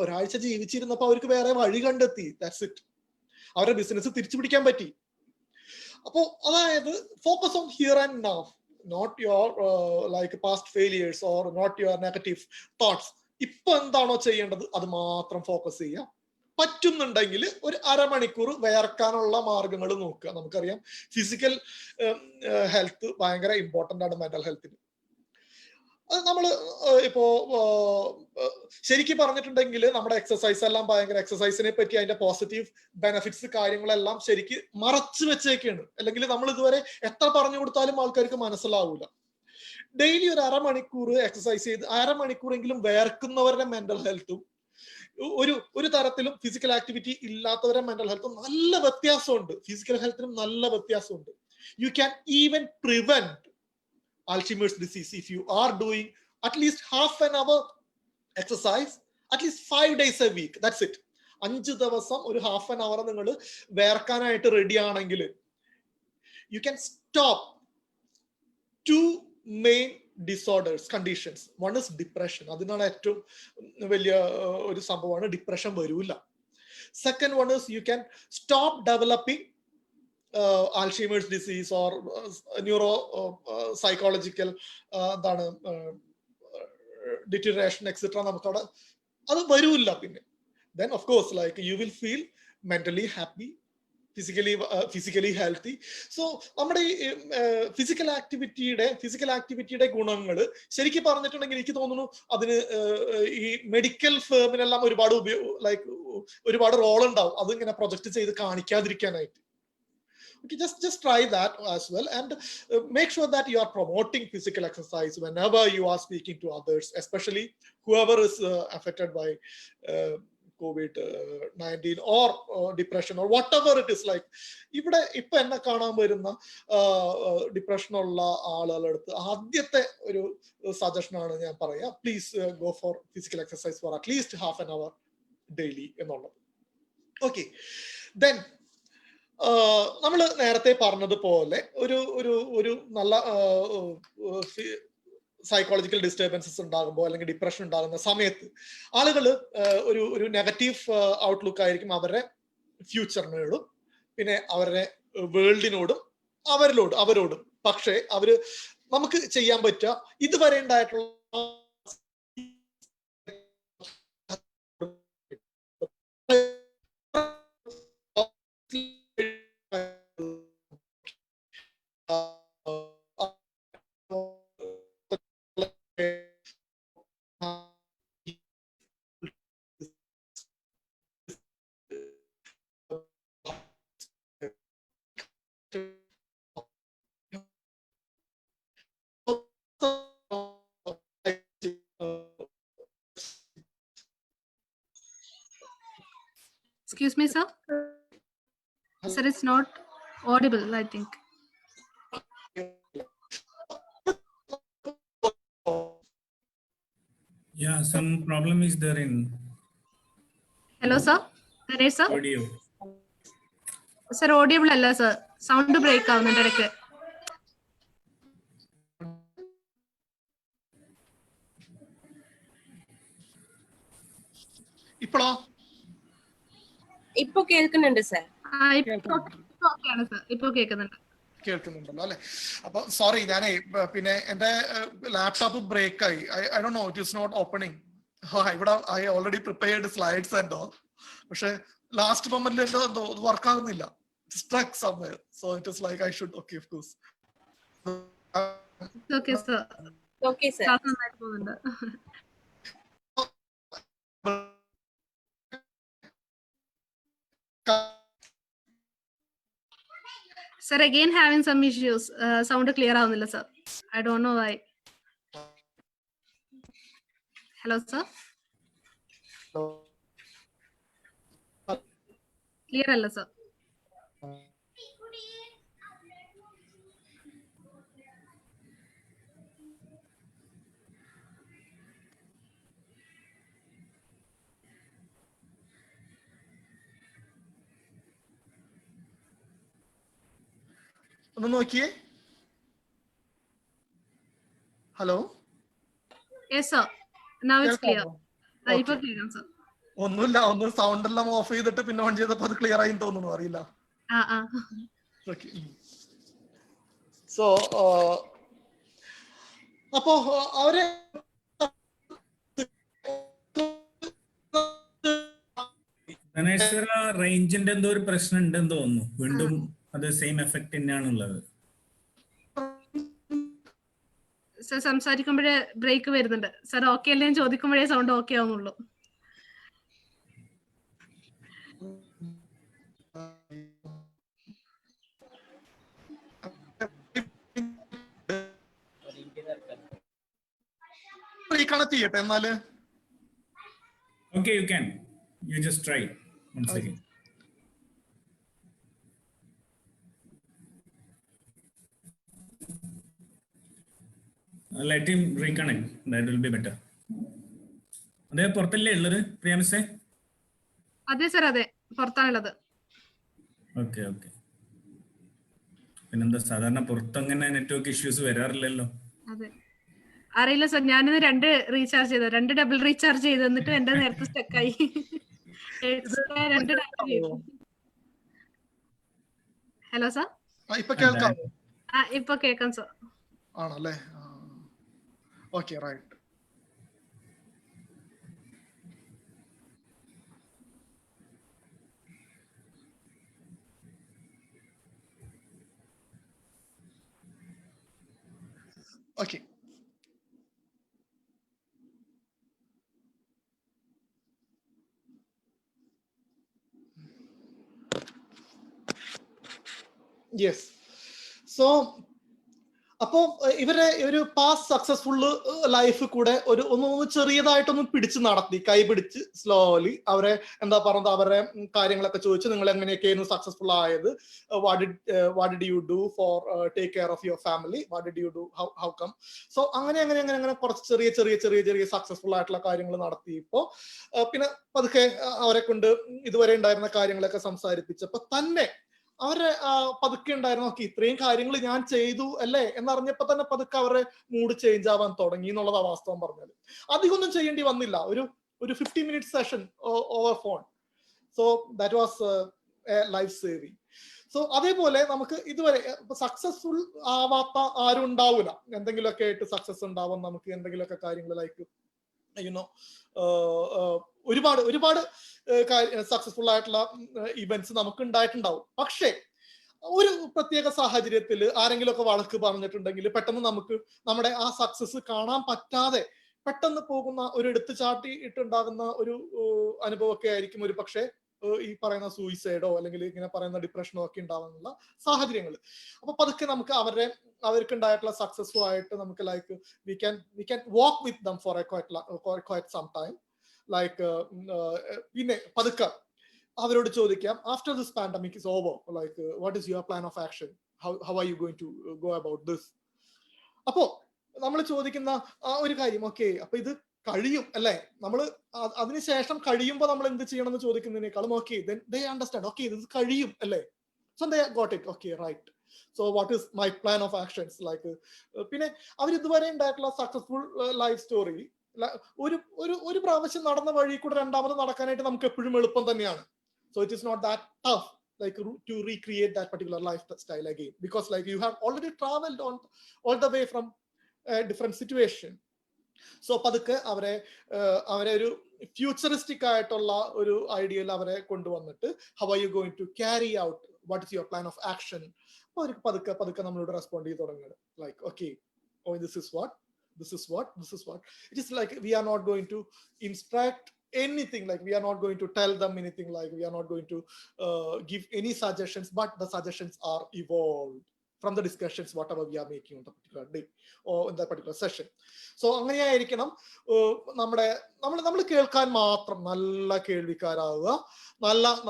ഒരാഴ്ച ജീവിച്ചിരുന്നപ്പോ അവർക്ക് വേറെ വഴി കണ്ടെത്തി. That's it. അവരുടെ ബിസിനസ് തിരിച്ചു പിടിക്കാൻ പറ്റി. അപ്പോ അതായത് focus on here and now, not your like past failures or not your negative thoughts. ഇപ്പൊ എന്താണോ ചെയ്യേണ്ടത് അത് മാത്രം ഫോക്കസ് ചെയ്യുക. പറ്റുന്നുണ്ടെങ്കിൽ ഒരു അരമണിക്കൂർ വേർക്കാനുള്ള മാർഗങ്ങൾ നോക്കുക. നമുക്കറിയാം ഫിസിക്കൽ ഹെൽത്ത് ഭയങ്കര ഇമ്പോർട്ടന്റ് ആണ് മെന്റൽ ഹെൽത്തിന്. നമ്മൾ ഇപ്പോ ശരിക്കും പറഞ്ഞിട്ടുണ്ടെങ്കിൽ നമ്മുടെ എക്സസൈസ് എല്ലാം ഭയങ്കര, എക്സസൈസിനെ പറ്റി അതിന്റെ പോസിറ്റീവ് ബെനഫിറ്റ്സ് കാര്യങ്ങളെല്ലാം ശരിക്കും മറച്ചു വെച്ചേക്കാണ്. അല്ലെങ്കിൽ നമ്മൾ ഇതുവരെ എത്ര പറഞ്ഞു കൊടുത്താലും ആൾക്കാർക്ക് മനസ്സിലാവൂല. ഡെയിലി ഒരു അരമണിക്കൂർ എക്സസൈസ് ചെയ്ത് അരമണിക്കൂറെങ്കിലും വേർക്കുന്നവരുടെ മെന്റൽ ഹെൽത്തും ഒരു തരത്തിലും ഫിസിക്കൽ ആക്ടിവിറ്റി ഇല്ലാത്തവരുടെ മെന്റൽ ഹെൽത്തും നല്ല വ്യത്യാസമുണ്ട്. ഫിസിക്കൽ ഹെൽത്തിനും നല്ല വ്യത്യാസമുണ്ട്. You can even prevent Alzheimer's disease if you are doing at least half an hour exercise at least 5 days a week. That's it. 5 ദിവസം ഒരു ഹാഫ് ആൻ അവർ നിങ്ങൾ വേർക്കാനായിട്ട് ready ആണെങ്കിൽ you can stop 2 main disorders, conditions. One is depression. അതിനാണ് ഏറ്റവും വലിയ ഒരു സംഭവമാണ്, depression വരൂല. Second one is you can stop developing Alzheimer's disease or neuro psychological deterioration etc. നമുക്കവിടെ അത് വരൂല്ല. പിന്നെ then of course like you will feel mentally happy, physically healthy. So നമ്മുടെ ഈ ഫിസിക്കൽ ആക്ടിവിറ്റിയുടെ ഗുണങ്ങൾ ശരിക്കും പറഞ്ഞിട്ടുണ്ടെങ്കിൽ എനിക്ക് തോന്നുന്നു അതിന് ഈ മെഡിക്കൽ ഫേമിനെല്ലാം ഒരുപാട് റോൾ ഉണ്ടാവും അത് ഇങ്ങനെ പ്രൊജക്ട് ചെയ്ത് കാണിക്കാതിരിക്കാനായിട്ട്. Okay, just try that as well, and make sure that you are promoting physical exercise whenever you are speaking to others, especially whoever is affected by COVID-19 or depression or whatever it is. Like ഇവിടെ ഇപ്പൊ എന്നെ കാണാൻ വരുന്ന depression ഉള്ള ആളുകളുടെ അടുത്ത് ആദ്യത്തെ ഒരു സജഷൻ ആണ് ഞാൻ പറയാ, please go for physical exercise for at least half an hour daily എന്നുള്ളത്. ഓക്കെ, ദെൻ നമ്മൾ നേരത്തെ പറഞ്ഞതുപോലെ ഒരു നല്ല സൈക്കോളജിക്കൽ ഡിസ്റ്റർബൻസസ് ഉണ്ടാകുമ്പോൾ അല്ലെങ്കിൽ ഡിപ്രഷൻ ഉണ്ടാകുന്ന സമയത്ത് ആളുകൾ ഒരു നെഗറ്റീവ് ഔട്ട്ലുക്ക് ആയിരിക്കും അവരുടെ ഫ്യൂച്ചറിനോടും പിന്നെ അവരുടെ വേൾഡിനോടും അവരോടും. പക്ഷേ നമുക്ക് ചെയ്യാൻ പറ്റുക ഇതുവരെ ഉണ്ടായിട്ടുള്ള Excuse me, sir. Sir, it's not audible, I think. Yeah, some problem is there in Hello, sir. Ganesh, sir. audio. Sir audible അല്ല സർ, സൗണ്ട് ബ്രേക്ക് ആവുന്നുണ്ട് ഇടയ്ക്ക്. ഇപ്പോഴോ? ഇപ്പൊ കേൾക്കുന്നുണ്ട് സർ. ഇപ്പൊ കേൾക്കുന്നുണ്ട്. കേൾക്കുന്നുണ്ടല്ലോ അല്ലെ? അപ്പൊ സോറി, ഞാനേ പിന്നെ എന്റെ ലാപ്ടോപ്പ് ബ്രേക്ക് ആയി. I don't know, it is not opening. ഇവിടെ I already prepared slides and all. പക്ഷെ ലാസ്റ്റ് മൊമെന്റിൽ എന്തോ വർക്ക് ആകുന്നില്ല. Stuck somewhere, so it is like I should, okay, of course. Okay sir. Okay sir. Class നന്നായിട്ട് പോകുന്നുണ്ട്. Sir, again having some issues. Sound clear ആവുന്നില്ല sir. I don't know why. Hello sir. Clear അല്ല sir. ഒന്ന് നോക്കിയേ. Hello. Yes sir. Now it's clear. ഇപ്പൊ clear ആണ് sir. ഒന്നുമില്ല, ഒന്ന് സൗണ്ട് എല്ലാം ഓഫ് ചെയ്തിട്ട് പിന്നെ ഓൺ ചെയ്തപ്പോ അത് ക്ലിയർ ആയി തോന്നുന്നു, അറിയില്ല. സോ അപ്പോ അവര് റേഞ്ചിന്റെ എന്തോ ഒരു പ്രശ്നം ഉണ്ടെന്ന് തോന്നുന്നു. വീണ്ടും അത് സെയിം എഫക്ട് തന്നെയാണുള്ളത്. സർ സംസാരിക്കുമ്പോഴേ ബ്രേക്ക് വരുന്നുണ്ട് സർ. ഓക്കെ അല്ലേ ചോദിക്കുമ്പോഴേ സൗണ്ട് ഓക്കെ ആവുന്നുള്ളൂ. റീകണക്ട് ചെയ്യട്ടെ എന്നാല്? Okay, you can. You just try once again. Let him reconnect. That will be better. അതെ, പുറത്തല്ലേ ഉള്ളത് പ്രിയാമിസേ? അതെ സർ, അതെ പുറത്താണുള്ളത്. Okay okay. പിന്നെന്താ, സാധാരണ പുറത്തങ്ങനെ നെറ്റ്വർക്ക് ഇഷ്യൂസ് വരാറില്ലല്ലോ. അതെ, അറിയില്ല സർ. ഞാനിത് 2 റീചാർജ് ചെയ്തു, 2 ഡബിൾ റീചാർജ് ചെയ്ത്, എന്നിട്ട് എന്റെ നേരത്തെ സ്റ്റക്കായി. Hello sir. ഇപ്പൊ കേൾക്കാം? ഇപ്പൊ കേൾക്കാം സർ. ആണല്ലേ? Okay, right. Okay. Yes. So അപ്പോ ഇവരെ ഒരു പാസ് സക്സസ്ഫുൾ ലൈഫ് കൂടെ ഒന്ന് ചെറിയതായിട്ടൊന്ന് പിടിച്ച് നടത്തി, കൈ പിടിച്ച് സ്ലോലി അവരെ എന്താ പറയുന്നത്, അവരുടെ കാര്യങ്ങളൊക്കെ ചോദിച്ചു, നിങ്ങൾ എങ്ങനെയൊക്കെയായിരുന്നു സക്സസ്ഫുൾ ആയത്, what did you do for take care of your family, what did you do, how come. So അങ്ങനെ കുറച്ച് ചെറിയ സക്സസ്ഫുൾ ആയിട്ടുള്ള കാര്യങ്ങൾ നടത്തിയപ്പോ പിന്നെ പതുക്കെ അവരെ കൊണ്ട് ഇതുവരെ ഉണ്ടായിരുന്ന കാര്യങ്ങളൊക്കെ സംസാരിപ്പിച്ചപ്പോ തന്നെ അവരെ പതുക്കെ ഉണ്ടായിരുന്നു, ഓക്കെ ഇത്രയും കാര്യങ്ങൾ ഞാൻ ചെയ്തു അല്ലേ എന്നറിഞ്ഞപ്പോ തന്നെ പതുക്കെ അവരുടെ മൂഡ് ചേഞ്ച് ആവാൻ തുടങ്ങി എന്നുള്ളത് വാസ്തവം പറഞ്ഞാൽ. അധികം ഒന്നും ചെയ്യേണ്ടി വന്നില്ല, ഒരു 50 minute session over phone. So that was life saving. So അതേപോലെ നമുക്ക് ഇതുവരെ സക്സസ്ഫുൾ ആവാത്ത ആരും ഉണ്ടാവില്ല, എന്തെങ്കിലുമൊക്കെ ആയിട്ട് സക്സസ് ഉണ്ടാവാൻ നമുക്ക് എന്തെങ്കിലുമൊക്കെ കാര്യങ്ങൾ ലൈക്ക് യുനോ ഒരുപാട് സക്സസ്ഫുൾ ആയിട്ടുള്ള ഇവന്റ്സ് നമുക്ക് ഉണ്ടായിട്ടുണ്ടാവും. പക്ഷേ ഒരു പ്രത്യേക സാഹചര്യത്തിൽ ആരെങ്കിലും ഒക്കെ വഴക്ക് പറഞ്ഞിട്ടുണ്ടെങ്കിൽ പെട്ടെന്ന് നമുക്ക് നമ്മുടെ ആ സക്സസ് കാണാൻ പറ്റാതെ പെട്ടെന്ന് പോകുന്ന ഒരു എടുത്തുചാട്ടി ഇട്ടുണ്ടാകുന്ന ഒരു അനുഭവമൊക്കെ ആയിരിക്കും ഒരു പക്ഷേ ഈ പറയുന്ന സൂയിസൈഡോ അല്ലെങ്കിൽ ഇങ്ങനെ പറയുന്ന ഡിപ്രഷനോ ഒക്കെ ഉണ്ടാവാനുള്ള സാഹചര്യങ്ങൾ. അപ്പൊ പതുക്കെ നമുക്ക് അവർക്ക് ഉണ്ടായിട്ടുള്ള സക്സസ്ഫുൾ ആയിട്ട് നമുക്ക് like we can walk with them for quite some time. Like പിന്നെ പതുക്കെ അവരോട് ചോദിക്കാം, after this pandemic is over, like what is your plan of action, how are you going to go about this. അപ്പോ നമ്മൾ ചോദിക്കുന്ന ആ ഒരു കാര്യം, ഓക്കെ അപ്പൊ ഇത് കഴിയും അല്ലെ, നമ്മൾ അതിനുശേഷം കഴിയുമ്പോൾ നമ്മൾ എന്ത് ചെയ്യണം എന്ന് ചോദിക്കുന്നതിനേക്കാളും ഓക്കെ ദേ അണ്ടർസ്റ്റാൻഡ്, ഓക്കെ ഇത് കഴിയും അല്ലേ, So they got it. Okay, right. So what is my plan of actions? Like, പിന്നെ അവർ ഇതുവരെ ഉണ്ടായിട്ടുള്ള സക്സസ്ഫുൾ ലൈഫ് സ്റ്റോറി ഒരു പ്രാവശ്യം നടന്ന വഴി കൂടെ രണ്ടാമത് നടക്കാനായിട്ട് നമുക്ക് എപ്പോഴും എളുപ്പം തന്നെയാണ്. So it is not that tough, like to recreate that particular lifestyle again, because like you have already traveled on all the way from a different situation. So പതുക്കെ അവരെ ഒരു ഫ്യൂച്ചറിസ്റ്റിക് ആയിട്ടുള്ള ഒരു ഐഡിയയിൽ അവരെ കൊണ്ടുവന്നിട്ട് how are you going to carry out, what is your plan of action? അപ്പോൾ അവർക്ക് പതുക്കെ നമ്മളോട് റെസ്പോണ്ട് ചെയ്ത് തുടങ്ങുന്നത് like okay, oh this is what it is like we are not going to instruct anything, like we are not going to tell them anything, like we are not going to give any suggestions, but the suggestions are evolved from the discussions whatever we are making on the particular day or in that particular session. So അങ്ങനെയായിരിക്കണം നമ്മൾ കേൾക്കാൻ മാത്രം നല്ല കേൾവിക്കാരാവുക,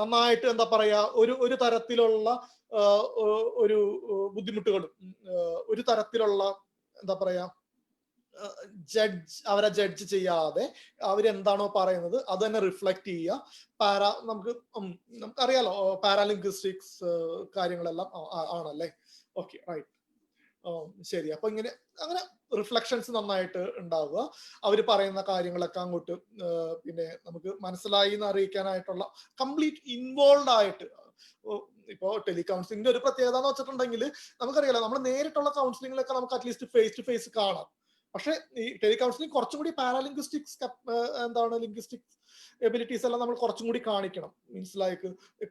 നന്നായിട്ട് എന്താ പറയാ ഒരു തരത്തിലുള്ള ഒരു ബുദ്ധിമുട്ടുകളും ഒരു തരത്തിലുള്ള എന്താ പറയാ അവരെ ജഡ്ജ് ചെയ്യാതെ അവരെന്താണോ പറയുന്നത് അത് തന്നെ റിഫ്ലക്ട് ചെയ്യുക. നമുക്കറിയാലോ പാരാലിംഗ്വിസ്റ്റിക്സ് കാര്യങ്ങളെല്ലാം ആണല്ലേ. ഓക്കെ, റൈറ്റ്, ശരി. അപ്പൊ അങ്ങനെ റിഫ്ലക്ഷൻസ് നന്നായിട്ട് ഉണ്ടാവുക. അവർ പറയുന്ന കാര്യങ്ങളൊക്കെ അങ്ങോട്ട് പിന്നെ നമുക്ക് മനസ്സിലായി എന്ന് അറിയിക്കാനായിട്ടുള്ള കംപ്ലീറ്റ് ഇൻവോൾവ് ആയിട്ട്. ഇപ്പോ ടെലികൗൺസിലിംഗിന്റെ ഒരു പ്രത്യേകത എന്ന് വെച്ചിട്ടുണ്ടെങ്കിൽ നമുക്കറിയാലോ, നമ്മൾ നേരിട്ടുള്ള കൗൺസിലിംഗിലൊക്കെ നമുക്ക് അറ്റ്ലീസ്റ്റ് ഫേസ് ടു ഫേസ് കാണാം. പക്ഷെ ഈ ടെലികൗൺസിലിംഗ് കുറച്ചും കൂടി പാരാലിംഗ്വിസ്റ്റിക്സ് ലിംഗ്വിസ്റ്റിക്സ് എബിലിറ്റീസ് എല്ലാം നമ്മൾ കുറച്ചും കൂടി കാണിക്കണം. മീൻസ് ലൈക്ക്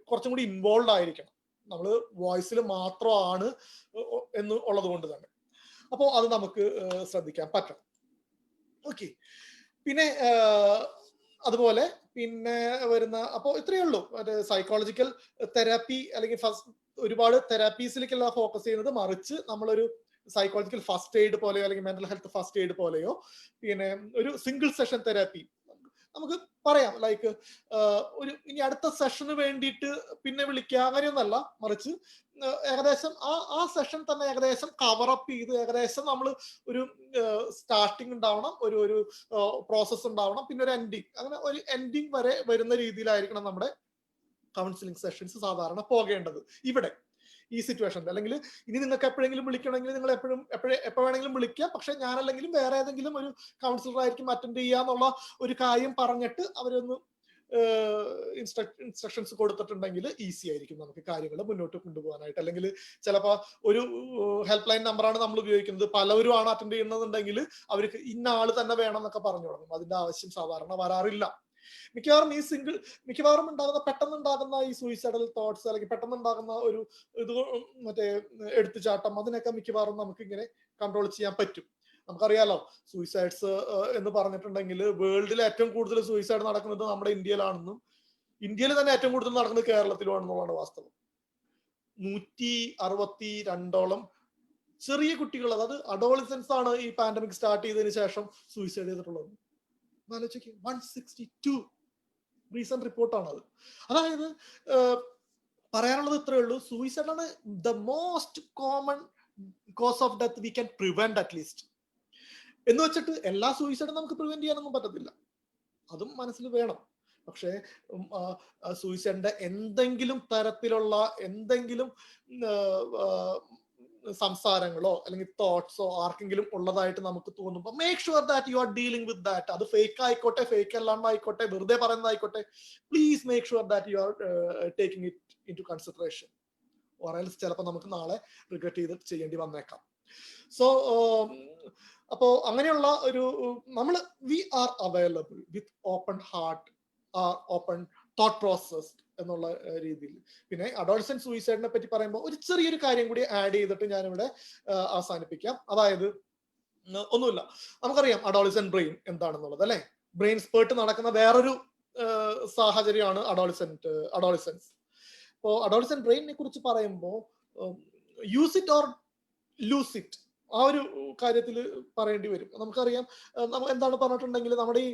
കുറച്ചും കൂടി ഇൻവോൾവ് ആയിരിക്കണം. നമ്മൾ വോയിസിൽ മാത്രമാണ് എന്ന് ഉള്ളത് കൊണ്ട് തന്നെ. അപ്പോൾ അത് നമുക്ക് ശ്രദ്ധിക്കാൻ പറ്റണം. ഓക്കെ, പിന്നെ അതുപോലെ പിന്നെ വരുന്ന അപ്പോൾ ഇത്രയേ ഉള്ളൂ. സൈക്കോളജിക്കൽ തെറാപ്പി അല്ലെങ്കിൽ ഒരുപാട് തെറാപ്പീസിലേക്കല്ല ഫോക്കസ് ചെയ്യുന്നത്, മറിച്ച് നമ്മളൊരു സൈക്കോളജിക്കൽ ഫസ്റ്റ് എയ്ഡ് പോലെയോ അല്ലെങ്കിൽ മെന്റൽ ഹെൽത്ത് ഫസ്റ്റ് എയ്ഡ് പോലെയോ പിന്നെ ഒരു സിംഗിൾ സെഷൻ തെറാപ്പി നമുക്ക് പറയാം. ലൈക്ക് ഇനി അടുത്ത സെഷന് വേണ്ടിയിട്ട് പിന്നെ വിളിക്കുക അങ്ങനെയൊന്നല്ല, മറിച്ച് ഏകദേശം ആ സെഷൻ തന്നെ ഏകദേശം കവറപ്പ് ചെയ്ത് ഏകദേശം നമ്മൾ ഒരു സ്റ്റാർട്ടിങ് ഉണ്ടാവണം, ഒരു പ്രോസസ്സ് ഉണ്ടാവണം, പിന്നെ ഒരു എൻഡിങ്, അങ്ങനെ ഒരു എൻഡിങ് വരെ വരുന്ന രീതിയിലായിരിക്കണം നമ്മുടെ കൗൺസിലിംഗ് സെഷൻസ് സാധാരണ പോകേണ്ടത്. ഇവിടെ ഈ സിറ്റുവേഷനിൽ അല്ലെങ്കിൽ ഇനി നിങ്ങൾക്ക് എപ്പോഴെങ്കിലും വിളിക്കണമെങ്കിൽ നിങ്ങൾ എപ്പോ വേണമെങ്കിലും വിളിക്കുക. പക്ഷെ ഞാനല്ലെങ്കിലും വേറെ ഏതെങ്കിലും ഒരു കൗൺസിലർ ആയിരിക്കും അറ്റൻഡ് ചെയ്യാന്നുള്ള ഒരു കാര്യം പറഞ്ഞിട്ട് അവരൊന്ന് ഇൻസ്ട്രക്ഷൻസ് കൊടുത്തിട്ടുണ്ടെങ്കിൽ ഈസി ആയിരിക്കും നമുക്ക് കാര്യങ്ങൾ മുന്നോട്ട് കൊണ്ടുപോകാനായിട്ട്. അല്ലെങ്കിൽ ചിലപ്പോൾ ഒരു ഹെൽപ്പ് ലൈൻ നമ്പറാണ് നമ്മൾ ഉപയോഗിക്കുന്നത്, പലവരും ആണ് അറ്റൻഡ് ചെയ്യുന്നതെന്നുണ്ടെങ്കിൽ അവർക്ക് ഇന്ന ആള് തന്നെ വേണം എന്നൊക്കെ പറഞ്ഞു തുടങ്ങും. അതിന്റെ ആവശ്യം സാധാരണ വരാറില്ല. മിക്കവാറും പെട്ടെന്നുണ്ടാകുന്ന ഈ സൂയിസൈഡൽ തോട്ട്സ് അല്ലെങ്കിൽ പെട്ടെന്നുണ്ടാകുന്ന ഒരു മറ്റേ എടുത്തുചാട്ടം, അതിനൊക്കെ മിക്കവാറും നമുക്ക് ഇങ്ങനെ കൺട്രോൾ ചെയ്യാൻ പറ്റും. നമുക്കറിയാലോ, സൂയിസൈഡ്സ് എന്ന് പറഞ്ഞിട്ടുണ്ടെങ്കിൽ വേൾഡിൽ ഏറ്റവും കൂടുതൽ സൂയിസൈഡ് നടക്കുന്നത് നമ്മുടെ ഇന്ത്യയിലാണെന്നും ഇന്ത്യയിൽ തന്നെ ഏറ്റവും കൂടുതൽ നടക്കുന്നത് കേരളത്തിലുമാണെന്നുള്ളതാണ് വാസ്തവം. 162 ചെറിയ കുട്ടികൾ, അതായത് അഡോളസൻസ് ആണ് ഈ പാൻഡമിക് സ്റ്റാർട്ട് ചെയ്തതിനു ശേഷം സൂയിസൈഡ് ചെയ്തിട്ടുള്ളത്. 162 റീസെന്റ് റിപ്പോർട്ടാണ് അത്. അതായത് പറയാനുള്ളത് ഇത്രയേ ഉള്ളൂ, സൂയിസൈഡ് ആണ് the most common cause of death we can prevent at least. എന്ന് വെച്ചിട്ട് എല്ലാ സൂയിസൈഡും നമുക്ക് പ്രിവെന്റ് ചെയ്യാനൊന്നും പറ്റത്തില്ല, അതും മനസ്സിൽ വേണം. പക്ഷേ സൂയിസൈഡിന്റെ എന്തെങ്കിലും തരത്തിലുള്ള എന്തെങ്കിലും സംസാരങ്ങളോ അല്ലെങ്കിൽ തോട്ട്സോ ആർക്കെങ്കിലും ഉള്ളതായിട്ട് നമുക്ക് തോന്നുമ്പോൾ make sure that you are dealing with that. അത് ഫേക്ക് ആയിക്കോട്ടെ, ഫേക്ക് അല്ലാണ്ടായിക്കോട്ടെ, വെറുതെ പറയുന്നതായിക്കോട്ടെ, please make sure that you are taking it in to consideration. ഓറൽസ് ചിലപ്പോൾ നമുക്ക് നാളെ റിഗ്രറ്റ് ചെയ്ത് ചെയ്യേണ്ടി വന്നേക്കാം. സോ അപ്പോ അങ്ങനെയുള്ള ഒരു we are available with open heart, open thought process എന്നുള്ള രീതിയിൽ. പിന്നെ അഡോളസെന്റ് സൂയിസൈഡിനെ പറ്റി പറയുമ്പോൾ ഒരു ചെറിയൊരു കാര്യം കൂടി ആഡ് ചെയ്തിട്ട് ഞാനിവിടെ അവസാനിപ്പിക്കാം. അതായത് ഒന്നുമില്ല, നമുക്കറിയാം അഡോളസെന്റ് ബ്രെയിൻ എന്താണെന്നുള്ളത് അല്ലെ. ബ്രെയിൻ സ്പേർട്ട് നടക്കുന്ന വേറൊരു സാഹചര്യമാണ് അഡോളസെൻസ്. അപ്പോൾ അഡോളസെന്റ് ബ്രെയിനിനെ കുറിച്ച് പറയുമ്പോൾ use it or loose it, ആ ഒരു കാര്യത്തിൽ പറയേണ്ടി വരും. നമുക്കറിയാം എന്താണ് പറഞ്ഞിട്ടുണ്ടെങ്കിൽ നമ്മുടെ ഈ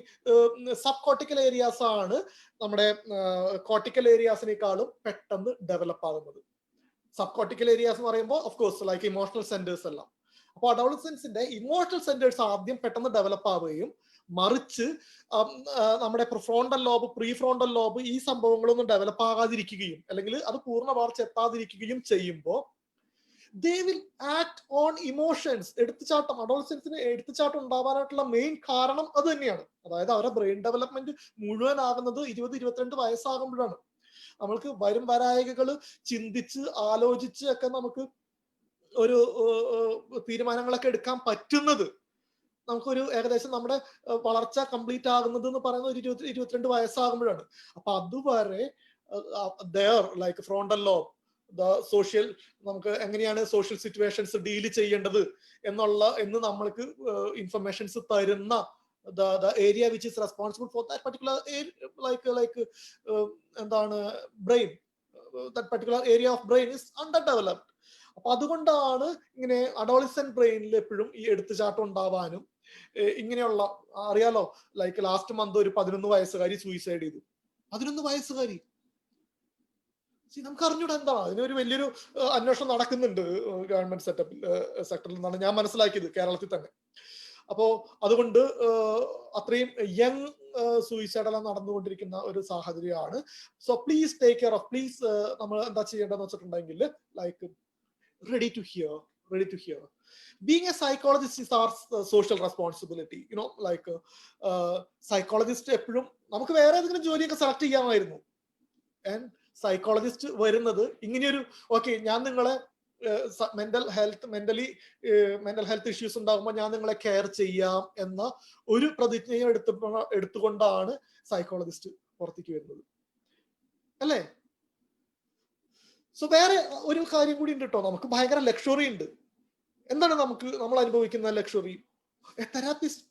സബ് കോർട്ടിക്കൽ ഏരിയാസ് ആണ് നമ്മുടെ കോർട്ടിക്കൽ ഏരിയാസിനേക്കാളും പെട്ടെന്ന് ഡെവലപ്പ് ആകുന്നത്. സബ് കോർട്ടിക്കൽ ഏരിയാസ് എന്ന് പറയുമ്പോൾ of course like emotional centres എല്ലാം. അപ്പോൾ അഡോളസൻസിന്റെ ഇമോഷണൽ സെന്റേഴ്സ് ആദ്യം പെട്ടെന്ന് ഡെവലപ്പ് ആവുകയും മറിച്ച് നമ്മുടെ frontal lobe, pre frontal lobe ഈ സംഭവങ്ങളൊന്നും ഡെവലപ്പ് ആകാതിരിക്കുകയും അല്ലെങ്കിൽ അത് പൂർണ്ണ വളർച്ച എത്താതിരിക്കുകയും ചെയ്യുമ്പോൾ they will act on emotions. എടുത്തുചാട്ടം, അഡോളസൻസിന് എടുത്തുചാട്ടം ഉണ്ടാവാനായിട്ടുള്ള മെയിൻ കാരണം അത് തന്നെയാണ്. അതായത് അവരുടെ ബ്രെയിൻ ഡെവലപ്മെന്റ് മുഴുവനാകുന്നത് 20-22 വയസ്സാകുമ്പോഴാണ്. നമ്മൾക്ക് വരും വരായികകൾ ചിന്തിച്ച് ആലോചിച്ച് ഒക്കെ നമുക്ക് ഒരു തീരുമാനങ്ങളൊക്കെ എടുക്കാൻ പറ്റുന്നത് നമുക്കൊരു ഏകദേശം നമ്മുടെ വളർച്ച കംപ്ലീറ്റ് ആകുന്നത് എന്ന് പറയുന്നത് 20-22 വയസ്സാകുമ്പോഴാണ്. അപ്പൊ അതുവരെ ലൈക്ക് ഫ്രോണ്ടൽ ലോബ്, സോഷ്യൽ, നമുക്ക് എങ്ങനെയാണ് സോഷ്യൽ സിറ്റുവേഷൻസ് ഡീൽ ചെയ്യേണ്ടത് എന്ന് നമ്മൾക്ക് ഇൻഫർമേഷൻസ് തരുന്ന the area which is responsible for that particular എന്താണ് brain, that particular area of brain is underdeveloped. അപ്പൊ അതുകൊണ്ടാണ് ഇങ്ങനെ അഡോളസെന്റ് ബ്രെയിനിൽ എപ്പോഴും ഈ എടുത്തുചാട്ടം ഉണ്ടാവാനും ഇങ്ങനെയുള്ള, അറിയാലോ, ലൈക്ക് ലാസ്റ്റ് മന്ത് ഒരു 11 വയസ്സുകാരി സൂയിസൈഡ് ചെയ്തു. 11 വയസ്സുകാരി. നമുക്ക് അറിഞ്ഞൂടാ എന്താണ്. അതിനൊരു വലിയൊരു അന്വേഷണം നടക്കുന്നുണ്ട് ഗവൺമെന്റ് സെക്ടറിൽ നിന്നാണ് ഞാൻ മനസ്സിലാക്കിയത്, കേരളത്തിൽ തന്നെ. അപ്പോ അതുകൊണ്ട് അത്രയും യങ് സൂയിസൈഡ് എല്ലാം നടന്നുകൊണ്ടിരിക്കുന്ന ഒരു സാഹചര്യമാണ്. So please take care of, please നമ്മൾ എന്താ ചെയ്യേണ്ടതെന്ന് വെച്ചിട്ടുണ്ടെങ്കിൽ like ready to hear. Being a psychologist is our social responsibility. Like psychologist എപ്പോഴും നമുക്ക് വേറെ ഏതെങ്കിലും ജോലിയൊക്കെ സെലക്ട് ചെയ്യാമായിരുന്നു. ആൻഡ് സൈക്കോളജിസ്റ്റ് വരുന്നത് ഇങ്ങനെയൊരു, ഓക്കെ, ഞാൻ നിങ്ങളെ മെന്റൽ ഹെൽത്ത് ഇഷ്യൂസ് ഉണ്ടാകുമ്പോൾ ഞാൻ നിങ്ങളെ കെയർ ചെയ്യാം എന്ന ഒരു പ്രതിജ്ഞയും എടുത്തുകൊണ്ടാണ് സൈക്കോളജിസ്റ്റ് പുറത്തേക്ക് വരുന്നത്, അല്ലേ? സോ വേറെ ഒരു കാര്യം കൂടി ഉണ്ട് കേട്ടോ. നമുക്ക് ഭയങ്കര ലക്ഷറി ഉണ്ട്. എന്താണ് നമ്മൾ അനുഭവിക്കുന്ന ലക്ഷറി? തെറാപ്പിസ്റ്റ്,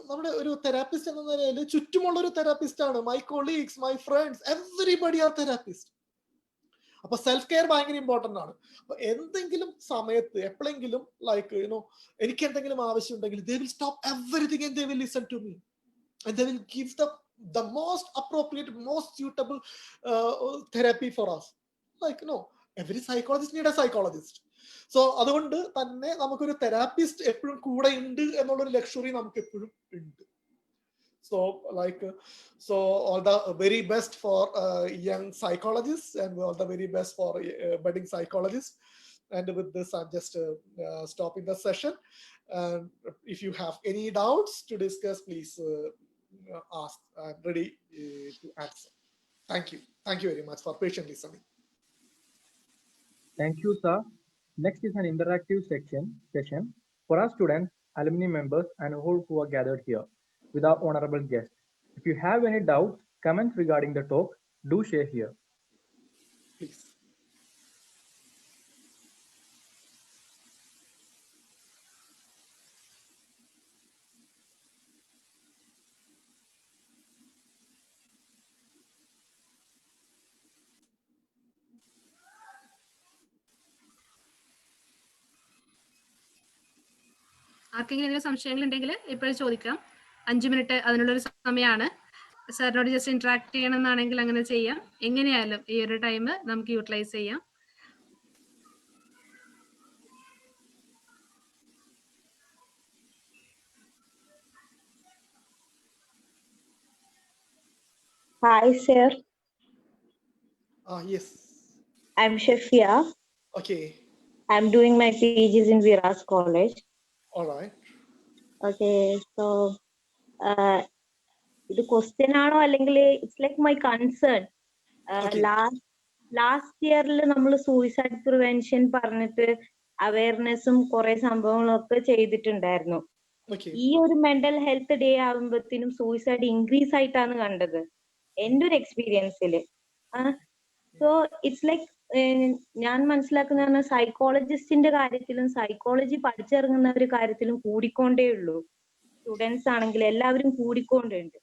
നമ്മുടെ ഒരു തെറാപ്പിസ്റ്റ് എന്ന നിലയിൽ ചുറ്റുമുള്ള ഒരു തെറാപ്പിസ്റ്റ് ആണ്. My colleagues, my friends, everybody are therapist. അപ്പൊ സെൽഫ് കെയർ ഭയങ്കര ഇമ്പോർട്ടന്റ് ആണ്. അപ്പൊ എന്തെങ്കിലും സമയത്ത് എപ്പോഴെങ്കിലും ലൈക്ക് എനിക്ക് എന്തെങ്കിലും ആവശ്യം ഉണ്ടെങ്കിൽ they will stop everything and they will listen to me and they will give the most appropriate, most suitable therapy for us. Like every psychologist need a psychologist. So അതുകൊണ്ട് തന്നെ നമുക്കൊരു തെറാപ്പിസ്റ്റ് എപ്പോഴും കൂടെ ഉണ്ട് എന്നുള്ളൊരു ലക്ഷറി നമുക്ക് എപ്പോഴും ഉണ്ട്. So all the very best for young psychologists and all the very best for budding psychologists. And with this, I'm just stopping the session. If you have any doubts to discuss, please ask. I'm ready to answer. Thank you very much for patiently listening. Thank you, sir. Next is an interactive session for our students, alumni members, and all who are gathered here with our honorable guest. If you have any doubts, comments regarding the talk, do share here. Please. ആർക്കെങ്കിലും എന്തെങ്കിലും സംശയങ്ങൾ ഉണ്ടെങ്കിൽ ഇപ്പോഴും ചോദിക്കാം. 5 minute അതിനുള്ളൊരു സമയമാണ്. സാറിനോട് just interact ചെയ്യണമെന്നാണെങ്കിൽ അങ്ങനെ ചെയ്യാം. എങ്ങനെയായാലും ഈ ഒരു ടൈം നമുക്ക് യൂട്ടിലൈസ് ചെയ്യാം. Hi, sir. Yes. I'm Shafia. Okay. I'm doing my PGs in Viras College. All right. Okay, so ഇത് ക്വസ്റ്റ്യൻ ആണോ അല്ലെങ്കിൽ it's like my concern. Last ഇയറിൽ നമ്മൾ സൂയിസൈഡ് പ്രിവെൻഷൻ പറഞ്ഞിട്ട് അവയർനെസ്സും കുറെ സംഭവങ്ങളൊക്കെ ചെയ്തിട്ടുണ്ടായിരുന്നു. ഈ ഒരു മെന്റൽ ഹെൽത്ത് ഡേ ആകുമ്പോഴത്തേനും സൂയിസൈഡ് ഇൻക്രീസ് ആയിട്ടാണ് കണ്ടത് എന്റെ ഒരു എക്സ്പീരിയൻസിൽ. സോ ഇറ്റ്സ് ലൈക്ക് ഞാൻ മനസ്സിലാക്കുന്ന സൈക്കോളജിസ്റ്റിന്റെ കാര്യത്തിലും സൈക്കോളജി പഠിച്ചിറങ്ങുന്ന ഒരു കാര്യത്തിലും കൂടിക്കൊണ്ടേ ഉള്ളൂ. സ്റ്റുഡൻസ് ആണെങ്കിൽ എല്ലാവരും കൂടിക്കൊണ്ടുണ്ട്.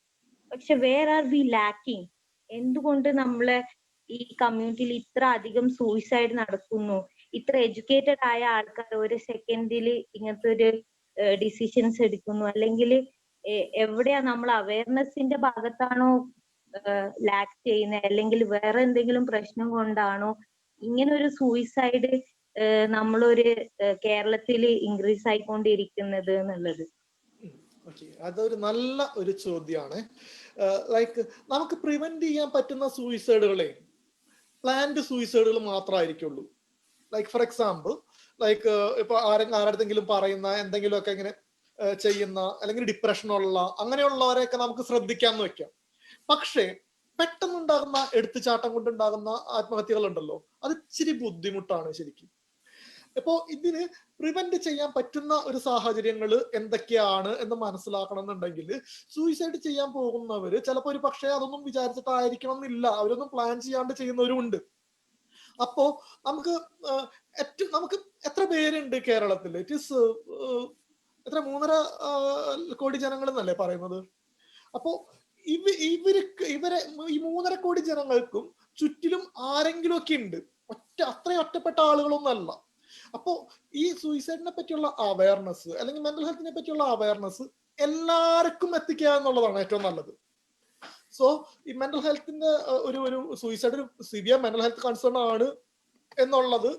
പക്ഷെ വേർ ആർ വി ലാക്കിങ്? എന്തുകൊണ്ട് നമ്മളെ ഈ കമ്മ്യൂണിറ്റിയിൽ ഇത്ര അധികം സൂയിസൈഡ് നടക്കുന്നു? ഇത്ര എഡ്യൂക്കേറ്റഡ് ആയ ആൾക്കാർ ഒരു സെക്കൻഡിൽ ഇങ്ങനത്തെ ഒരു ഡിസിഷൻസ് എടുക്കുന്നു? അല്ലെങ്കിൽ എവിടെയാ നമ്മൾ അവയർനെസിന്റെ ഭാഗത്താണോ ലാക്ക് ചെയ്യുന്നത്, അല്ലെങ്കിൽ വേറെ എന്തെങ്കിലും പ്രശ്നം കൊണ്ടാണോ ഇങ്ങനെ ഒരു സൂയിസൈഡ് നമ്മളൊരു കേരളത്തിൽ ഇൻക്രീസ് ആയിക്കൊണ്ടിരിക്കുന്നത് എന്നുള്ളത്? ഓക്കെ, അതൊരു നല്ല ഒരു ചോദ്യമാണ്. ലൈക്ക് നമുക്ക് പ്രിവെന്റ് ചെയ്യാൻ പറ്റുന്ന സൂയിസൈഡുകളെ പ്ലാൻഡ് സൂയിസൈഡുകൾ മാത്രമായിരിക്കുള്ളൂ. ലൈക്ക് ഫോർ എക്സാമ്പിൾ, ലൈക്ക് ഇപ്പൊ ആരെങ്കിലും പറയുന്ന എന്തെങ്കിലുമൊക്കെ ഇങ്ങനെ ചെയ്യുന്ന അല്ലെങ്കിൽ ഡിപ്രഷനുള്ള അങ്ങനെയുള്ളവരെയൊക്കെ നമുക്ക് ശ്രദ്ധിക്കാമെന്ന് വെക്കാം. പക്ഷേ പെട്ടെന്നുണ്ടാകുന്ന എടുത്തുചാട്ടം കൊണ്ടുണ്ടാകുന്ന ആത്മഹത്യകൾ ഉണ്ടല്ലോ, അത് ഇച്ചിരി ബുദ്ധിമുട്ടാണ് ശരിക്കും. അപ്പോ ഇതിന് പ്രിവെന്റ് ചെയ്യാൻ പറ്റുന്ന ഒരു സാഹചര്യങ്ങൾ എന്തൊക്കെയാണ് എന്ന് മനസ്സിലാക്കണം എന്നുണ്ടെങ്കിൽ, സൂയിസൈഡ് ചെയ്യാൻ പോകുന്നവര് ചിലപ്പോൾ ഒരു പക്ഷേ അതൊന്നും വിചാരിച്ചിട്ടായിരിക്കണം എന്നില്ല, അവരൊന്നും പ്ലാൻ ചെയ്യാണ്ട് ചെയ്യുന്നവരും ഉണ്ട്. അപ്പോ നമുക്ക് നമുക്ക് എത്ര പേരുണ്ട് കേരളത്തിൽ? ഇറ്റ് ഈസ് എത്ര 3.5 കോടി ജനങ്ങൾ എന്നല്ലേ പറയുന്നത്? അപ്പോ ഇവരെ ഈ 3.5 കോടി ജനങ്ങൾക്കും ചുറ്റിലും ആരെങ്കിലും ഒക്കെ ഉണ്ട്, അത്രയും ഒറ്റപ്പെട്ട ആളുകളൊന്നും അല്ല. അപ്പോ ഈ സൂയിസൈഡിനെ പറ്റിയുള്ള അവയർനെസ് അല്ലെങ്കിൽ മെന്റൽ ഹെൽത്തിനെ പറ്റിയുള്ള അവയർനെസ് എല്ലാവർക്കും എത്തിക്കുക എന്നുള്ളതാണ് ഏറ്റവും നല്ലത്. സോ ഈ മെന്റൽ ഹെൽത്തിന്റെ ഒരു സൂയിസൈഡ് ഒരു സിവിയർ മെന്റൽ ഹെൽത്ത് കൺസേൺ ആണ് എന്നുള്ളത്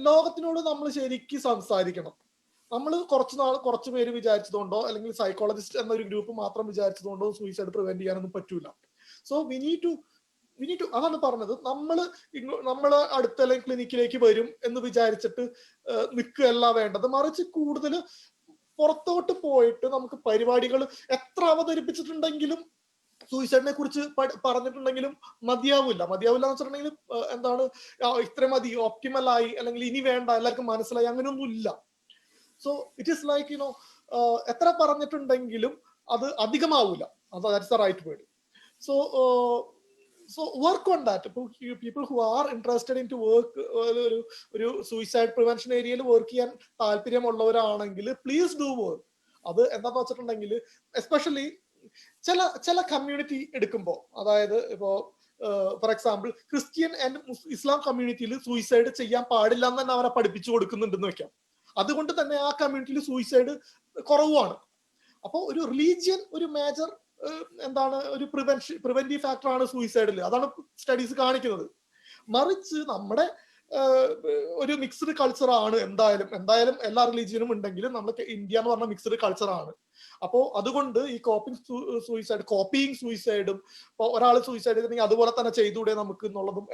ലോകത്തിനോട് നമ്മൾ ശരിക്കും സംസാരിക്കണം. നമ്മൾ കുറച്ച് പേര് വിചാരിച്ചതുകൊണ്ടോ അല്ലെങ്കിൽ സൈക്കോളജിസ്റ്റ് എന്നൊരു ഗ്രൂപ്പ് മാത്രം വിചാരിച്ചതുകൊണ്ടോ സൂയിസൈഡ് പ്രിവെന്റ് ചെയ്യാനൊന്നും പറ്റൂല. സോ വി നീഡ് ടു അതാണ് പറഞ്ഞത്, നമ്മള് അടുത്ത അല്ലെങ്കിൽ ക്ലിനിക്കിലേക്ക് വരും എന്ന് വിചാരിച്ചിട്ട് നിൽക്കുകയല്ല വേണ്ടത്, മറിച്ച് കൂടുതൽ പുറത്തോട്ട് പോയിട്ട് നമുക്ക് പരിപാടികൾ എത്ര അവതരിപ്പിച്ചിട്ടുണ്ടെങ്കിലും സൂയിസൈഡിനെ കുറിച്ച് പറഞ്ഞിട്ടുണ്ടെങ്കിലും മതിയാവില്ല എന്ന് വെച്ചിട്ടുണ്ടെങ്കിൽ എന്താണ് ഇത്ര മതി, ഓപ്റ്റിമൽ ആയി, അല്ലെങ്കിൽ ഇനി വേണ്ട, എല്ലാവർക്കും മനസ്സിലായി, അങ്ങനെയൊന്നും ഇല്ല. സോ ഇറ്റ് ഈസ് ലൈക്ക് എത്ര പറഞ്ഞിട്ടുണ്ടെങ്കിലും അത് അധികമാവില്ല. That's the right word. So work on that. People who are interested into work ഒരു സൂയിസൈഡ് പ്രിവെൻഷൻ ഏരിയയിൽ വർക്ക് ചെയ്യാൻ താല്പര്യമുള്ളവരാണെങ്കിൽ പ്ലീസ് ഡു വർക്ക്. അത് എന്താന്ന് വെച്ചിട്ടുണ്ടെങ്കിൽ എസ്പെഷ്യലി ചില കമ്മ്യൂണിറ്റി എടുക്കുമ്പോൾ, അതായത് ഇപ്പോ for example Christian and Islam കമ്മ്യൂണിറ്റിയിൽ സൂയിസൈഡ് ചെയ്യാൻ പാടില്ല എന്ന് തന്നെ അവരെ പഠിപ്പിച്ചു കൊടുക്കുന്നുണ്ടെന്ന് വെക്കാം. അതുകൊണ്ട് തന്നെ ആ കമ്മ്യൂണിറ്റിയിൽ സൂയിസൈഡ് കുറവാണ്. അപ്പോൾ ഒരു റിലീജിയൻ ഒരു മേജർ എന്താണ് ഒരു പ്രിവെന്റീവ് ഫാക്ടർ ആണ് സൂയിസൈഡിൽ. അതാണ് സ്റ്റഡീസ് കാണിക്കുന്നത്. മറിച്ച് നമ്മുടെ ഒരു മിക്സ്ഡ് കൾച്ചർ ആണ്. എന്തായാലും എല്ലാ റിലീജിയനും ഉണ്ടെങ്കിലും നമ്മൾ ഇന്ത്യ എന്ന് പറഞ്ഞ മിക്സ്ഡ് കൾച്ചർ ആണ്. അപ്പോ അതുകൊണ്ട് ഈ കോപ്പിയിങ് സൂയിസൈഡും ഒരാൾ സൂയിസൈഡ് ചെയ്തിട്ടുണ്ടെങ്കിൽ അതുപോലെ തന്നെ ചെയ്തുകൂടെ നമുക്ക് എന്നുള്ളതും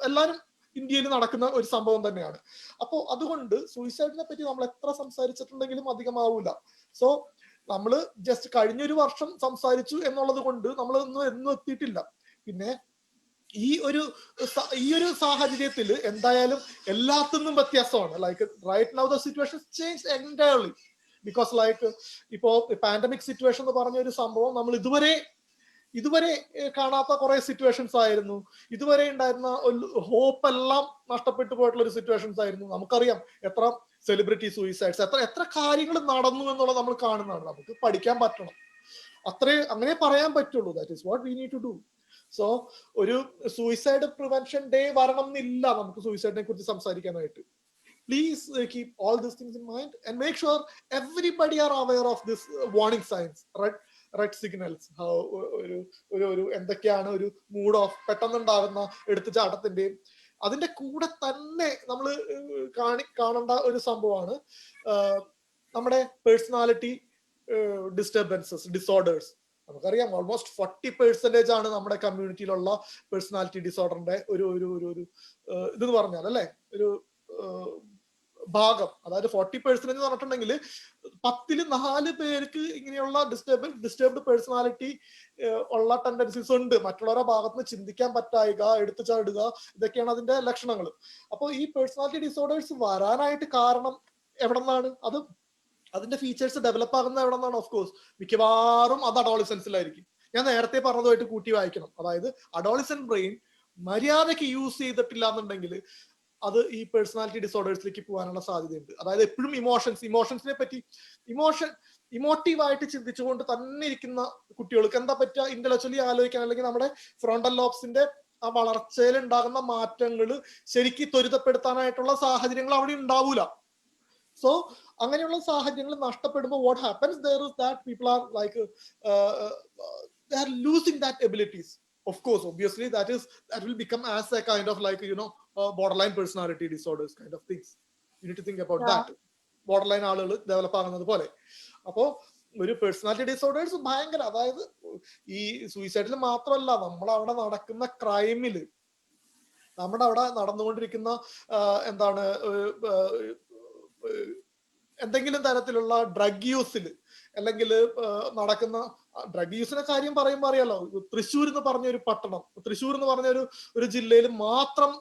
എല്ലാരും ഇന്ത്യയിൽ നടക്കുന്ന ഒരു സംഭവം തന്നെയാണ്. അപ്പോൾ അതുകൊണ്ട് സൂയിസൈഡിനെ പറ്റി നമ്മൾ എത്ര സംസാരിച്ചിട്ടുണ്ടെങ്കിലും അധികമാവൂല. സോ നമ്മള് ജസ്റ്റ് കഴിഞ്ഞൊരു വർഷം സംസാരിച്ചു എന്നുള്ളത് കൊണ്ട് നമ്മൾ എന്നും എത്തിയിട്ടില്ല. പിന്നെ ഈ ഒരു സാഹചര്യത്തിൽ എന്തായാലും എല്ലാത്തിനും വ്യത്യാസമാണ്. Like right now the situation change entirely, because like ഇപ്പോ പാൻഡമിക് സിറ്റുവേഷൻ എന്ന് പറഞ്ഞ ഒരു സംഭവം നമ്മൾ ഇതുവരെ കാണാത്ത കുറെ സിറ്റുവേഷൻസ് ആയിരുന്നു. ഇതുവരെ ഉണ്ടായിരുന്ന ഹോപ്പ് എല്ലാം നഷ്ടപ്പെട്ടു പോയിട്ടുള്ള ഒരു സിറ്റുവേഷൻസ് ആയിരുന്നു. നമുക്കറിയാം എത്ര സെലിബ്രിറ്റി സൂയിസൈഡ്സ്, എത്ര കാര്യങ്ങൾ നടന്നു എന്നുള്ളത് നമ്മൾ കാണുന്നതാണ്. നമുക്ക് പഠിക്കാൻ പറ്റണം, അങ്ങനെ പറയാൻ പറ്റുള്ളൂ. That is what we need to do. So ഒരു സൂയിസൈഡ് പ്രിവെൻഷൻ ഡേ വരണം എന്നില്ല നമുക്ക് സൂയിസൈഡിനെ കുറിച്ച് സംസാരിക്കാനായിട്ട്. Please keep all these things in mind and make sure everybody are aware of this warning signs, red signals. ഒരു എന്തൊക്കെയാണ് ഒരു മൂഡ് ഓഫ് പെട്ടെന്നുണ്ടാകുന്ന എടുത്തുചാട്ടത്തിന്റെയും അതിന്റെ കൂടെ തന്നെ നമ്മൾ കാണേണ്ട ഒരു സംഭവമാണ് നമ്മുടെ പേഴ്സണാലിറ്റി ഡിസോർഡേഴ്സ്. നമുക്കറിയാം ഓൾമോസ്റ്റ് 40% ആണ് നമ്മുടെ കമ്മ്യൂണിറ്റിയിലുള്ള പേഴ്സണാലിറ്റി ഡിസോർഡറിന്റെ ഒരു ഇതെന്ന് പറഞ്ഞാൽ അല്ലെ ഒരു ഭാഗം. അതായത് 40% എന്ന് പറഞ്ഞിട്ടുണ്ടെങ്കിൽ 10ൽ 4 പേർക്ക് ഇങ്ങനെയുള്ള ഡിസ്റ്റർബ്ഡ് പേഴ്സണാലിറ്റി ഉള്ള ടെൻഡൻസീസ് ഉണ്ട്. മറ്റുള്ളവരുടെ ഭാഗത്ത് നിന്ന് ചിന്തിക്കാൻ പറ്റായിക, എടുത്തുചാടുക, ഇതൊക്കെയാണ് അതിന്റെ ലക്ഷണങ്ങൾ. അപ്പോൾ ഈ പേഴ്സണാലിറ്റി ഡിസോർഡേഴ്സ് വരാനായിട്ട് കാരണം എവിടെ നിന്നാണ്? അതിന്റെ ഫീച്ചേഴ്സ് ഡെവലപ്പ് ആകുന്നത് എവിടെ നിന്നാണ്? ഓഫ് കോഴ്സ് മിക്കവാറും അത് അഡോളസൻസിലായിരിക്കും. ഞാൻ നേരത്തെ പറഞ്ഞതുമായിട്ട് കൂട്ടി വായിക്കണം. അതായത് അഡോളസൻ ബ്രെയിൻ മര്യാദയ്ക്ക് യൂസ് ചെയ്തിട്ടില്ല എന്നുണ്ടെങ്കിൽ അത് ഈ പേഴ്സണാലിറ്റി ഡിസോർഡേഴ്സിലേക്ക് പോകാനുള്ള സാധ്യതയുണ്ട്. അതായത് എപ്പോഴും ഇമോഷൻസിനെ പറ്റി ഇമോട്ടീവായിട്ട് ചിന്തിച്ചുകൊണ്ട് തന്നെ ഇരിക്കുന്ന കുട്ടികൾക്ക് എന്താ പറ്റുക? ഇന്റലക്ച്വലി ആലോചിക്കാൻ അല്ലെങ്കിൽ നമ്മുടെ ഫ്രോണ്ടൽ ലോബ്സിന്റെ ആ വളർച്ചയിൽ ഉണ്ടാകുന്ന മാറ്റങ്ങൾ ശരിക്കും ത്വരിതപ്പെടുത്താനായിട്ടുള്ള സാഹചര്യങ്ങൾ അവിടെ ഉണ്ടാവൂല. സോ അങ്ങനെയുള്ള സാഹചര്യങ്ങൾ നഷ്ടപ്പെടുമ്പോൾ what happens there is that people are like they are losing that abilities. Of course, obviously that will become as a kind of like borderline personality disorders kind of things. You need to think about that. Borderline ആളുകൾ develop ആകുന്നത് പോലെ. അപ്പോ ഒരു personality disorders ഭയങ്കര, അതായത് ഈ സൂയിസൈഡിൽ മാത്രമല്ല, നമ്മളവിടെ നടക്കുന്ന ക്രൈമില്, നമ്മുടെ അവിടെ നടന്നുകൊണ്ടിരിക്കുന്ന എന്താണ് എന്തെങ്കിലും തരത്തിലുള്ള ഡ്രഗ് യൂസിൽ, അല്ലെങ്കിൽ നടക്കുന്ന ഡ്രഗ് യൂസിന്റെ കാര്യം പറയുമ്പോൾ അറിയാലോ, തൃശ്ശൂർ എന്ന് പറഞ്ഞ ഒരു പട്ടണം, തൃശ്ശൂർ എന്ന് പറഞ്ഞ ഒരു ജില്ലയിൽ മാത്രം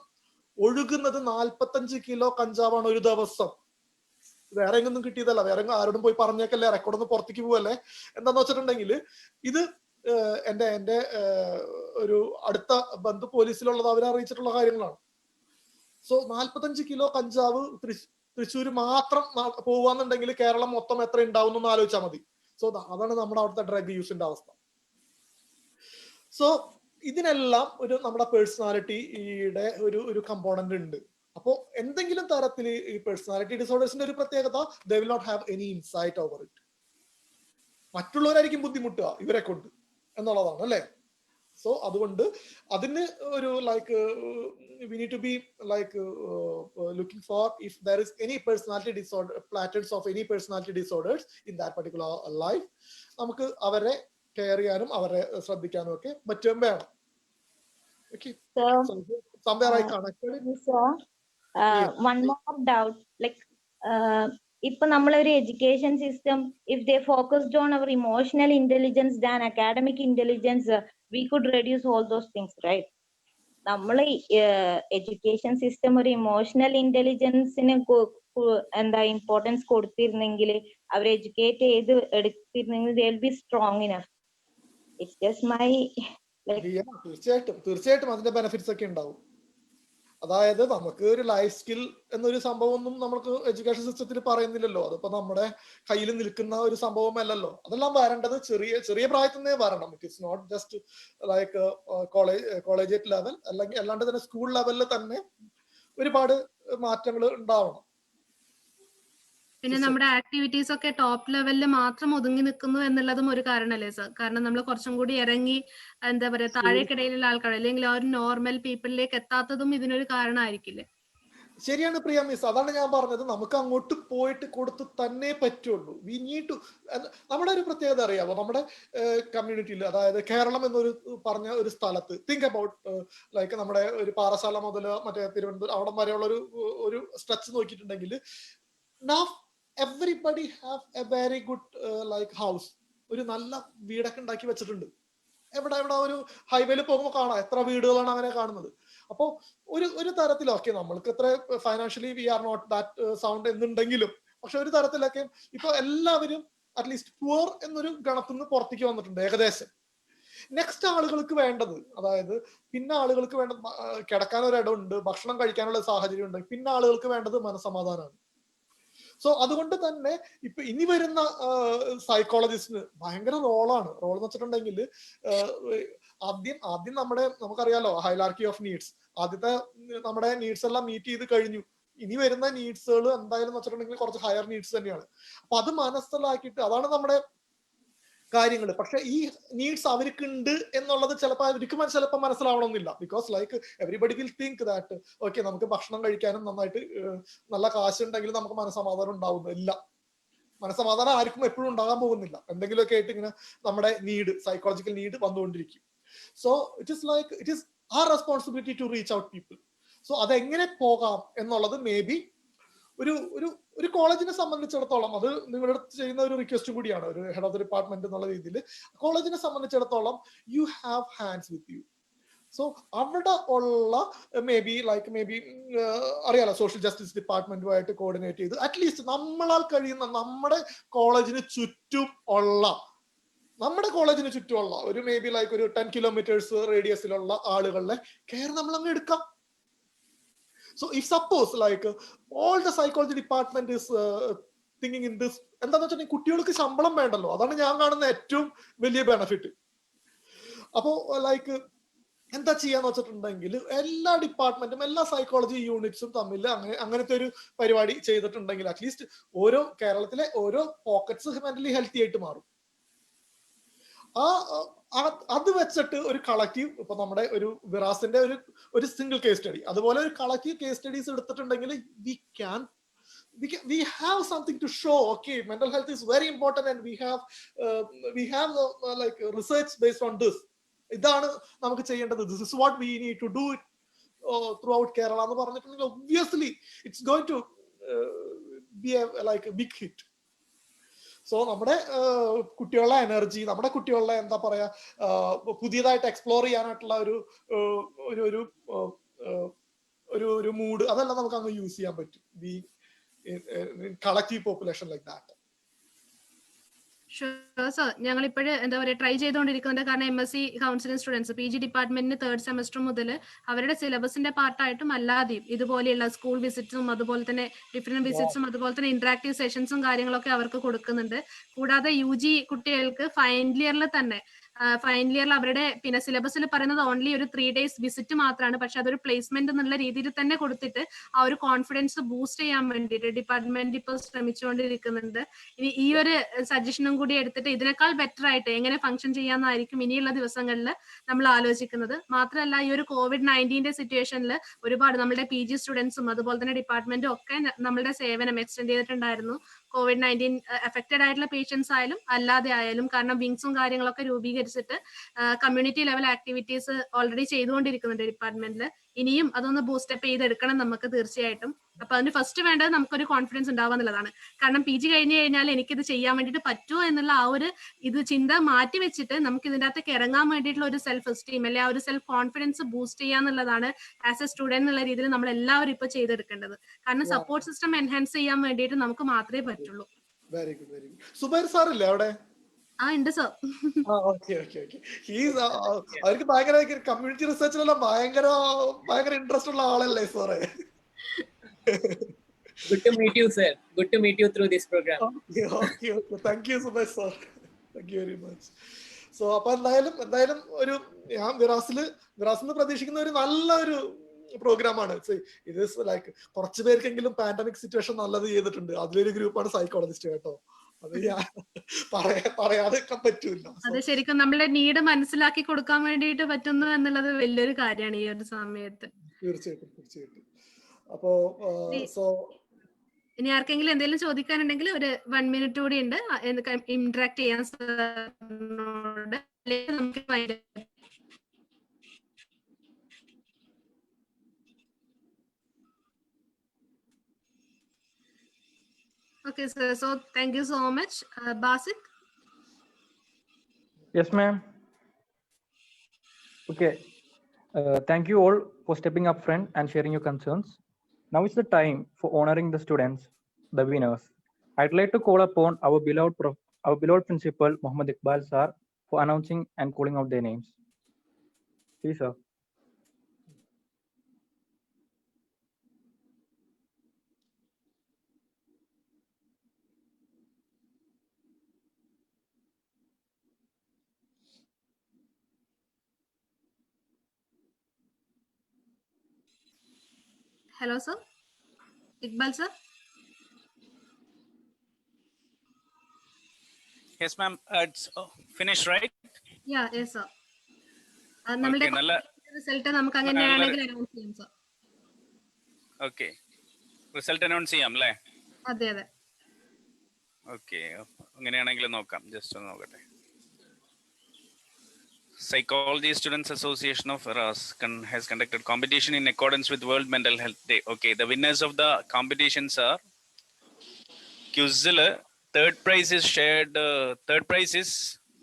ഒഴുകുന്നത് 45 കിലോ കഞ്ചാവാണ് ഒരു ദിവസം. വേറെ എങ്ങൊന്നും കിട്ടിയതല്ല, വേറെ ആരോടും പോയി പറഞ്ഞേക്കല്ലേ, റെക്കോർഡൊന്നും പുറത്തേക്ക് പോവല്ലേ. എന്താന്ന് വെച്ചിട്ടുണ്ടെങ്കിൽ ഇത് എന്റെ ഒരു അടുത്ത ബന്ധു പോലീസിലുള്ളത് അവരെ അറിയിച്ചിട്ടുള്ള കാര്യങ്ങളാണ്. സോ 45 കിലോ കഞ്ചാവ് തൃശ്ശൂർ മാത്രം പോവാന്നുണ്ടെങ്കിൽ കേരളം മൊത്തം എത്ര ഉണ്ടാവും എന്ന് ആലോചിച്ചാൽ മതി. സോ അതാണ് നമ്മുടെ അവിടുത്തെ ഡ്രഗ് യൂസിന്റെ അവസ്ഥ. സോ ഇതിനെല്ലാം നമ്മുടെ പേഴ്സണാലിറ്റിയുടെ ഒരു കമ്പോണന്റ് ഉണ്ട്. അപ്പോ എന്തെങ്കിലും തരത്തിൽ ഈ പേഴ്സണാലിറ്റി ഡിസോർഡേഴ്സിന്റെ ഒരു പ്രത്യേകത, they will not have any insight over it. മറ്റുള്ളവരായിരിക്കും ബുദ്ധിമുട്ടുക ഇവരെ കൊണ്ട് എന്നുള്ളതാണ് അല്ലെ. സോ അതുകൊണ്ട് അതിന് ഒരു we need to be looking for if there is any personality disorder, patterns of any personality disorders in that particular life. നമുക്ക് അവരെ കെയർ ചെയ്യാനും അവരെ ശ്രദ്ധിക്കാനും ഒക്കെ പറ്റും വേണം. Okay. So somewhere I connected. One more doubt, ഇപ്പൊ നമ്മളൊരു education system, if they focused on our emotional intelligence than academic intelligence, we could reduce all those things, right? നമ്മൾ എഡ്യൂക്കേഷൻ സിസ്റ്റം ഒരു ഇമോഷണൽ ഇന്റലിജൻസിന് എന്താ ഇമ്പോർട്ടൻസ് കൊടുത്തിരുന്നെങ്കിൽ, അവർ educate ചെയ്ത് എടുത്തിരുന്നെങ്കിൽ they will be strong enough. It's just my തീർച്ചയായിട്ടും അതിന്റെ benefits ഒക്കെ ഉണ്ടാവും. അതായത് നമുക്ക് ഒരു ലൈഫ് സ്കിൽ എന്നൊരു സംഭവം ഒന്നും നമുക്ക് എഡ്യൂക്കേഷൻ സിസ്റ്റത്തിൽ പറയുന്നില്ലല്ലോ. അതിപ്പോ നമ്മുടെ കയ്യിൽ നിൽക്കുന്ന ഒരു സംഭവമല്ലല്ലോ. അതെല്ലാം വരേണ്ടത് ചെറിയ പ്രായത്തിൽ നിന്നേ വരണം. It is not just like college level, അല്ലെങ്കിൽ അല്ലാണ്ട് തന്നെ സ്കൂൾ ലെവലിൽ തന്നെ ഒരുപാട് മാറ്റങ്ങൾ ഉണ്ടാവണം. പിന്നെ നമ്മുടെ ആക്ടിവിറ്റീസ് ഒക്കെ ടോപ്പ് ലെവലിൽ മാത്രം ഒതുങ്ങി നിൽക്കുന്നു എന്നുള്ളതും ഒരു കാരണമല്ലേ സർ? കാരണം നമ്മൾ കുറച്ചും കൂടി ഇറങ്ങി എന്താ പറയാ താഴേക്കിടയിലുള്ള ആൾക്കാർ അല്ലെങ്കിൽ ആ ഒരു നോർമൽ പീപ്പിളിലേക്ക് എത്താത്തതും ഇതിനൊരു കാരണമായിരിക്കില്ലേ? ശരിയാണ് പ്രിയ മിസ്, അതാണ് ഞാൻ പറഞ്ഞത്. നമുക്ക് അങ്ങോട്ട് പോയിട്ട് കൊടുത്ത് തന്നെ പറ്റുള്ളൂ. We need to. നമ്മുടെ ഒരു പ്രത്യേകത അറിയാമോ, നമ്മുടെ കമ്മ്യൂണിറ്റിയിൽ, അതായത് കേരളം എന്നൊരു പറഞ്ഞ ഒരു സ്ഥലത്ത്, തിങ്ക് അബൌട്ട് ലൈക്ക് നമ്മുടെ ഒരു പാറശാല മുതൽ മറ്റേ തിരുവനന്തപുരം അവിടെ വരെയുള്ള ഒരു stretch നോക്കിയിട്ടുണ്ടെങ്കിൽ, now everybody have a very good house. ഒരു നല്ല വീടൊക്കെ ഉണ്ടാക്കി വെച്ചിട്ടുണ്ട്. എവിടെ ഒരു ഹൈവേയിൽ പോകുമ്പോൾ കാണാം എത്ര വീടുകളാണ് അങ്ങനെ കാണുന്നത്. അപ്പോ ഒരു തരത്തിലൊക്കെ നമ്മൾക്ക് എത്ര financially we are not that sound എന്നുണ്ടെങ്കിലും, പക്ഷെ ഒരു തരത്തിലൊക്കെ ഇപ്പൊ എല്ലാവരും അറ്റ്ലീസ്റ്റ് പുവർ എന്നൊരു ഗണത്തിൽ നിന്ന് പുറത്തേക്ക് വന്നിട്ടുണ്ട് ഏകദേശം. നെക്സ്റ്റ് ആളുകൾക്ക് വേണ്ടത്, അതായത് പിന്നെ ആളുകൾക്ക് വേണ്ടത് കിടക്കാനൊരിടമുണ്ട്, ഭക്ഷണം കഴിക്കാനുള്ള സാഹചര്യം ഉണ്ട്, പിന്നെ ആളുകൾക്ക് വേണ്ടത് മനസ്സമാധാനമാണ്. സോ അതുകൊണ്ട് തന്നെ ഇപ്പൊ ഇനി വരുന്ന സൈക്കോളജിസ്റ്റിന് ഭയങ്കര റോൾ എന്ന് വെച്ചിട്ടുണ്ടെങ്കിൽ, ആദ്യം നമുക്കറിയാലോ ഹൈറാർക്കി ഓഫ് നീഡ്സ്. ആദ്യത്തെ നമ്മുടെ നീഡ്സ് എല്ലാം മീറ്റ് ചെയ്ത് കഴിഞ്ഞു. ഇനി വരുന്ന നീഡ്സുകൾ എന്തായാലും വെച്ചിട്ടുണ്ടെങ്കിൽ കുറച്ച് ഹയർ നീഡ്സ് തന്നെയാണ്. അപ്പൊ അത് മനസ്സിലാക്കിയിട്ട് അതാണ് നമ്മുടെ കാര്യങ്ങൾ. പക്ഷെ ഈ നീഡ്സ് അവർക്ക് ഉണ്ട് എന്നുള്ളത് അവർക്ക് ചിലപ്പോൾ മനസ്സിലാവണമെന്നില്ല. Because like everybody will think that okay, നമുക്ക് ഭക്ഷണം കഴിക്കാനും നന്നായിട്ട് നല്ല കാശ് ഉണ്ടെങ്കിൽ നമുക്ക് മനസ്സമാധാനം ഉണ്ടാവുന്നില്ല. മനസ്സമാധാനം ആർക്കും എപ്പോഴും ഉണ്ടാകാൻ പോകുന്നില്ല. എന്തെങ്കിലുമൊക്കെ ആയിട്ട് ഇങ്ങനെ നമ്മുടെ സൈക്കോളജിക്കൽ നീഡ് വന്നുകൊണ്ടിരിക്കും. So it is our responsibility to reach out people. So അതെങ്ങനെ പോകാം എന്നുള്ളത് മേ ബി ഒരു കോളേജിനെ സംബന്ധിച്ചിടത്തോളം, അത് നിങ്ങളുടെ അടുത്ത് ചെയ്യുന്ന ഒരു റിക്വസ്റ്റും കൂടിയാണ്, ഒരു ഹെഡ് ഓഫ് ദി ഡിപ്പാർട്ട്മെന്റ് എന്നുള്ള രീതിയിൽ. കോളേജിനെ സംബന്ധിച്ചിടത്തോളം you have hands with you. So അവിടെ ഉള്ള മേ ബി അറിയാലോ, സോഷ്യൽ ജസ്റ്റിസ് ഡിപ്പാർട്ട്മെന്റുമായിട്ട് കോർഡിനേറ്റ് ചെയ്ത് അറ്റ്ലീസ്റ്റ് നമ്മളാൽ കഴിയുന്ന നമ്മുടെ കോളേജിന് ചുറ്റുമുള്ള ഒരു മേ ബി ഒരു 10 കിലോമീറ്റേഴ്സ് റേഡിയസിലുള്ള ആളുകളുടെ കെയർ നമ്മൾ അങ്ങ് എടുക്കാം. So if suppose all the psychology department is thinking in this, എന്താന്ന് വെച്ചാൽ കുട്ടികൾക്ക് ശമ്പളം വേണ്ടല്ലോ. അതാണ് ഞാൻ കാണുന്ന ഏറ്റവും വലിയ ബെനിഫിറ്റ്. അപ്പോ എന്താ ചെയ്യാന്ന് വെച്ചിട്ടുണ്ടെങ്കിൽ, എല്ലാ ഡിപ്പാർട്ട്മെന്റും എല്ലാ സൈക്കോളജി യൂണിറ്റ്സും തമ്മിൽ അങ്ങനത്തെ ഒരു പരിപാടി ചെയ്തിട്ടുണ്ടെങ്കിൽ അറ്റ്ലീസ്റ്റ് കേരളത്തിലെ ഓരോ പോക്കറ്റ്സ് മെന്റലി ഹെൽത്തി ആയിട്ട് മാറും. അത് വെച്ചിട്ട് ഒരു കളക്റ്റീവ്, ഇപ്പൊ നമ്മുടെ ഒരു വിറാസിന്റെ ഒരു സിംഗിൾ കേസ് സ്റ്റഡി, അതുപോലെ ഒരു കളക്റ്റീവ് കേസ് സ്റ്റഡീസ് എടുത്തിട്ടുണ്ടെങ്കിൽ we can we have something to show. Okay, mental health is very important, and we have like research based on this. ഇതാണ് നമുക്ക് ചെയ്യേണ്ടത്. This is what we need to do it throughout Kerala എന്ന് പറഞ്ഞിട്ടുണ്ടെങ്കിൽ obviously it's going to be like a big hit. So നമ്മുടെ കുട്ടികളുടെ energy, നമ്മുടെ കുട്ടികളുടെ എന്താ പറയാ, പുതിയതായിട്ട് എക്സ്പ്ലോർ ചെയ്യാനായിട്ടുള്ള ഒരു മൂഡ്, അതെല്ലാം നമുക്ക് അങ്ങ് യൂസ് ചെയ്യാൻ പറ്റും. B collective population like that. Sir, ഞങ്ങൾ ഇപ്പോഴും എന്താ പറയുക ട്രൈ ചെയ്തുകൊണ്ടിരിക്കുന്നുണ്ട്. കാരണം MSc counselling students PG ഡിപ്പാർട്ട്മെന്റിന് 3rd semester മുതൽ അവരുടെ സിലബസിന്റെ പാർട്ടായിട്ടും അല്ലാതെയും ഇതുപോലെയുള്ള സ്കൂൾ വിസിറ്റ്സും അതുപോലെ തന്നെ ഡിഫറെന്റ് വിസിറ്റ്സും അതുപോലെ തന്നെ ഇന്ററാക്റ്റീവ് സെഷൻസും കാര്യങ്ങളൊക്കെ അവർക്ക് കൊടുക്കുന്നുണ്ട്. കൂടാതെ UG കുട്ടികൾക്ക് ഫൈനൽ ഇയറിൽ അവരുടെ പിന്നെ സിലബസിൽ പറയുന്നത് ഓൺലി ഒരു 3 days വിസിറ്റ് മാത്രമാണ്. പക്ഷെ അതൊരു പ്ലേസ്മെന്റ് എന്നുള്ള രീതിയിൽ തന്നെ കൊടുത്തിട്ട് ആ ഒരു കോൺഫിഡൻസ് ബൂസ്റ്റ് ചെയ്യാൻ വേണ്ടിയിട്ട് ഡിപ്പാർട്ട്മെന്റ് ഇപ്പോൾ ശ്രമിച്ചുകൊണ്ടിരിക്കുന്നുണ്ട്. ഇനി ഈ ഒരു സജഷനും കൂടി എടുത്തിട്ട് ഇതിനേക്കാൾ ബെറ്റർ ആയിട്ട് എങ്ങനെ ഫംഗ്ഷൻ ചെയ്യാമെന്നായിരിക്കും ഇനിയുള്ള ദിവസങ്ങളിൽ നമ്മൾ ആലോചിക്കുന്നത്. മാത്രമല്ല, ഈ ഒരു COVID-19 സിറ്റുവേഷനിൽ ഒരുപാട് നമ്മുടെ PG സ്റ്റുഡൻസും അതുപോലെ തന്നെ ഡിപ്പാർട്ട്മെന്റും ഒക്കെ നമ്മളുടെ സേവനം എക്സ്റ്റെൻഡ് ചെയ്തിട്ടുണ്ടായിരുന്നു. COVID-19 എഫക്റ്റഡ് ആയിട്ടുള്ള പേഷ്യൻസ് ആയാലും അല്ലാതെ ആയാലും. കാരണം വിങ്സും കാര്യങ്ങളൊക്കെ രൂപീകരിച്ചിട്ട് കമ്മ്യൂണിറ്റി ലെവൽ ആക്ടിവിറ്റീസ് ഓൾറെഡി ചെയ്തുകൊണ്ടിരിക്കുന്നുണ്ട് ഡിപ്പാർട്ട്മെന്റിൽ. ഇനിയും അതൊന്ന് ബൂസ്റ്റപ്പ് ചെയ്തെടുക്കണം നമുക്ക് തീർച്ചയായിട്ടും. അപ്പൊ അതിന് ഫസ്റ്റ് വേണ്ടത് നമുക്കൊരു കോൺഫിഡൻസ് ഉണ്ടാവുക എന്നുള്ളതാണ്. കാരണം PG കഴിഞ്ഞു കഴിഞ്ഞാൽ എനിക്കിത് ചെയ്യാൻ വേണ്ടിയിട്ട് പറ്റുമോ എന്നുള്ള ആ ഒരു ചിന്ത മാറ്റി വെച്ചിട്ട് നമുക്ക് ഇതിൻ്റെ അകത്തേക്ക് ഇറങ്ങാൻ വേണ്ടിയിട്ടുള്ള ഒരു സെൽഫ് എസ്റ്റീം അല്ലെ ആ ഒരു സെൽഫ് കോൺഫിഡൻസ് ബൂസ്റ്റ് ചെയ്യാന്നുള്ളതാണ് ആസ് എ സ്റ്റുഡന്റ് എന്നുള്ള രീതിയിൽ നമ്മൾ എല്ലാവരും ഇപ്പൊ ചെയ്തെടുക്കേണ്ടത്. കാരണം സപ്പോർട്ട് സിസ്റ്റം എൻഹാൻസ് ചെയ്യാൻ വേണ്ടിയിട്ട് നമുക്ക് മാത്രമേ പറ്റുള്ളൂ. Very good, very good. Zubair sir ഇല്ലേ അവിടെ? ഉണ്ട് സർ. അവർക്ക് ഭയങ്കര കമ്മ്യൂണിറ്റി റിസർച്ചിലെല്ലാം ഭയങ്കര ഇൻട്രസ്റ്റ് ഉള്ള ആളല്ലേ സാറേ? Good to meet you, sir. Good to meet you through this program. Okay. Thank you so much, sir. Thank you very much. So, അപ്പൊ എന്തായാലും ഒരു ഞാൻ വിറാസിന്ന് പ്രതീക്ഷിക്കുന്ന ഒരു നല്ലൊരു പ്രോഗ്രാമാണ്. ഇത് ലൈക്ക് കുറച്ചു പേർക്കെങ്കിലും പാൻഡമിക് സിറ്റുവേഷൻ നല്ലത് ചെയ്തിട്ടുണ്ട്. അതിലൊരു ഗ്രൂപ്പാണ് സൈക്കോളജിസ്റ്റ് കേട്ടോ. അത് ഞാൻ പറയാതെ പറ്റൂല. അത് ശരിക്കും നമ്മളെ നീഡ് മനസ്സിലാക്കി കൊടുക്കാൻ വേണ്ടിയിട്ട് പറ്റുന്നു എന്നുള്ളത് വലിയൊരു കാര്യമാണ് ഈ ഒരു സമയത്ത്. തീർച്ചയായിട്ടും. അപ്പോ ഇനി ആർക്കെങ്കിലും എന്തെങ്കിലും ചോദിക്കാനുണ്ടെങ്കിൽ ഒരു 1 minute കൂടി ഉണ്ട് ഇന്ററാക്ട് ചെയ്യാൻ. Okay, sir. So thank you so much. Basit? Yes, ma'am. Okay. Thank you all for stepping up front and sharing your concerns. Now is the time for honoring the students, the winners. I'd like to call upon our beloved principal, Muhammad Iqbal sir, for announcing and calling out their names. Please, sir. Hello, sir. Iqbal, sir. Yes, ma'am. It's finished, right? Yeah, yes, sir. നമ്മളുടെ result നമുക്ക് അങ്ങനെയാണെങ്കിൽ announce ചെയ്യാം, sir. Okay, result announce ചെയ്യാം അല്ലേ? അതെ. Okay, അങ്ങനെയാണെങ്കിൽ നോക്കാം. Just ഒന്ന് നോക്കട്ടെ. Psychology Students Association of Ras has conducted competition in accordance with World Mental Health Day. Okay, the winners of the competitions are Quizil. Third prize is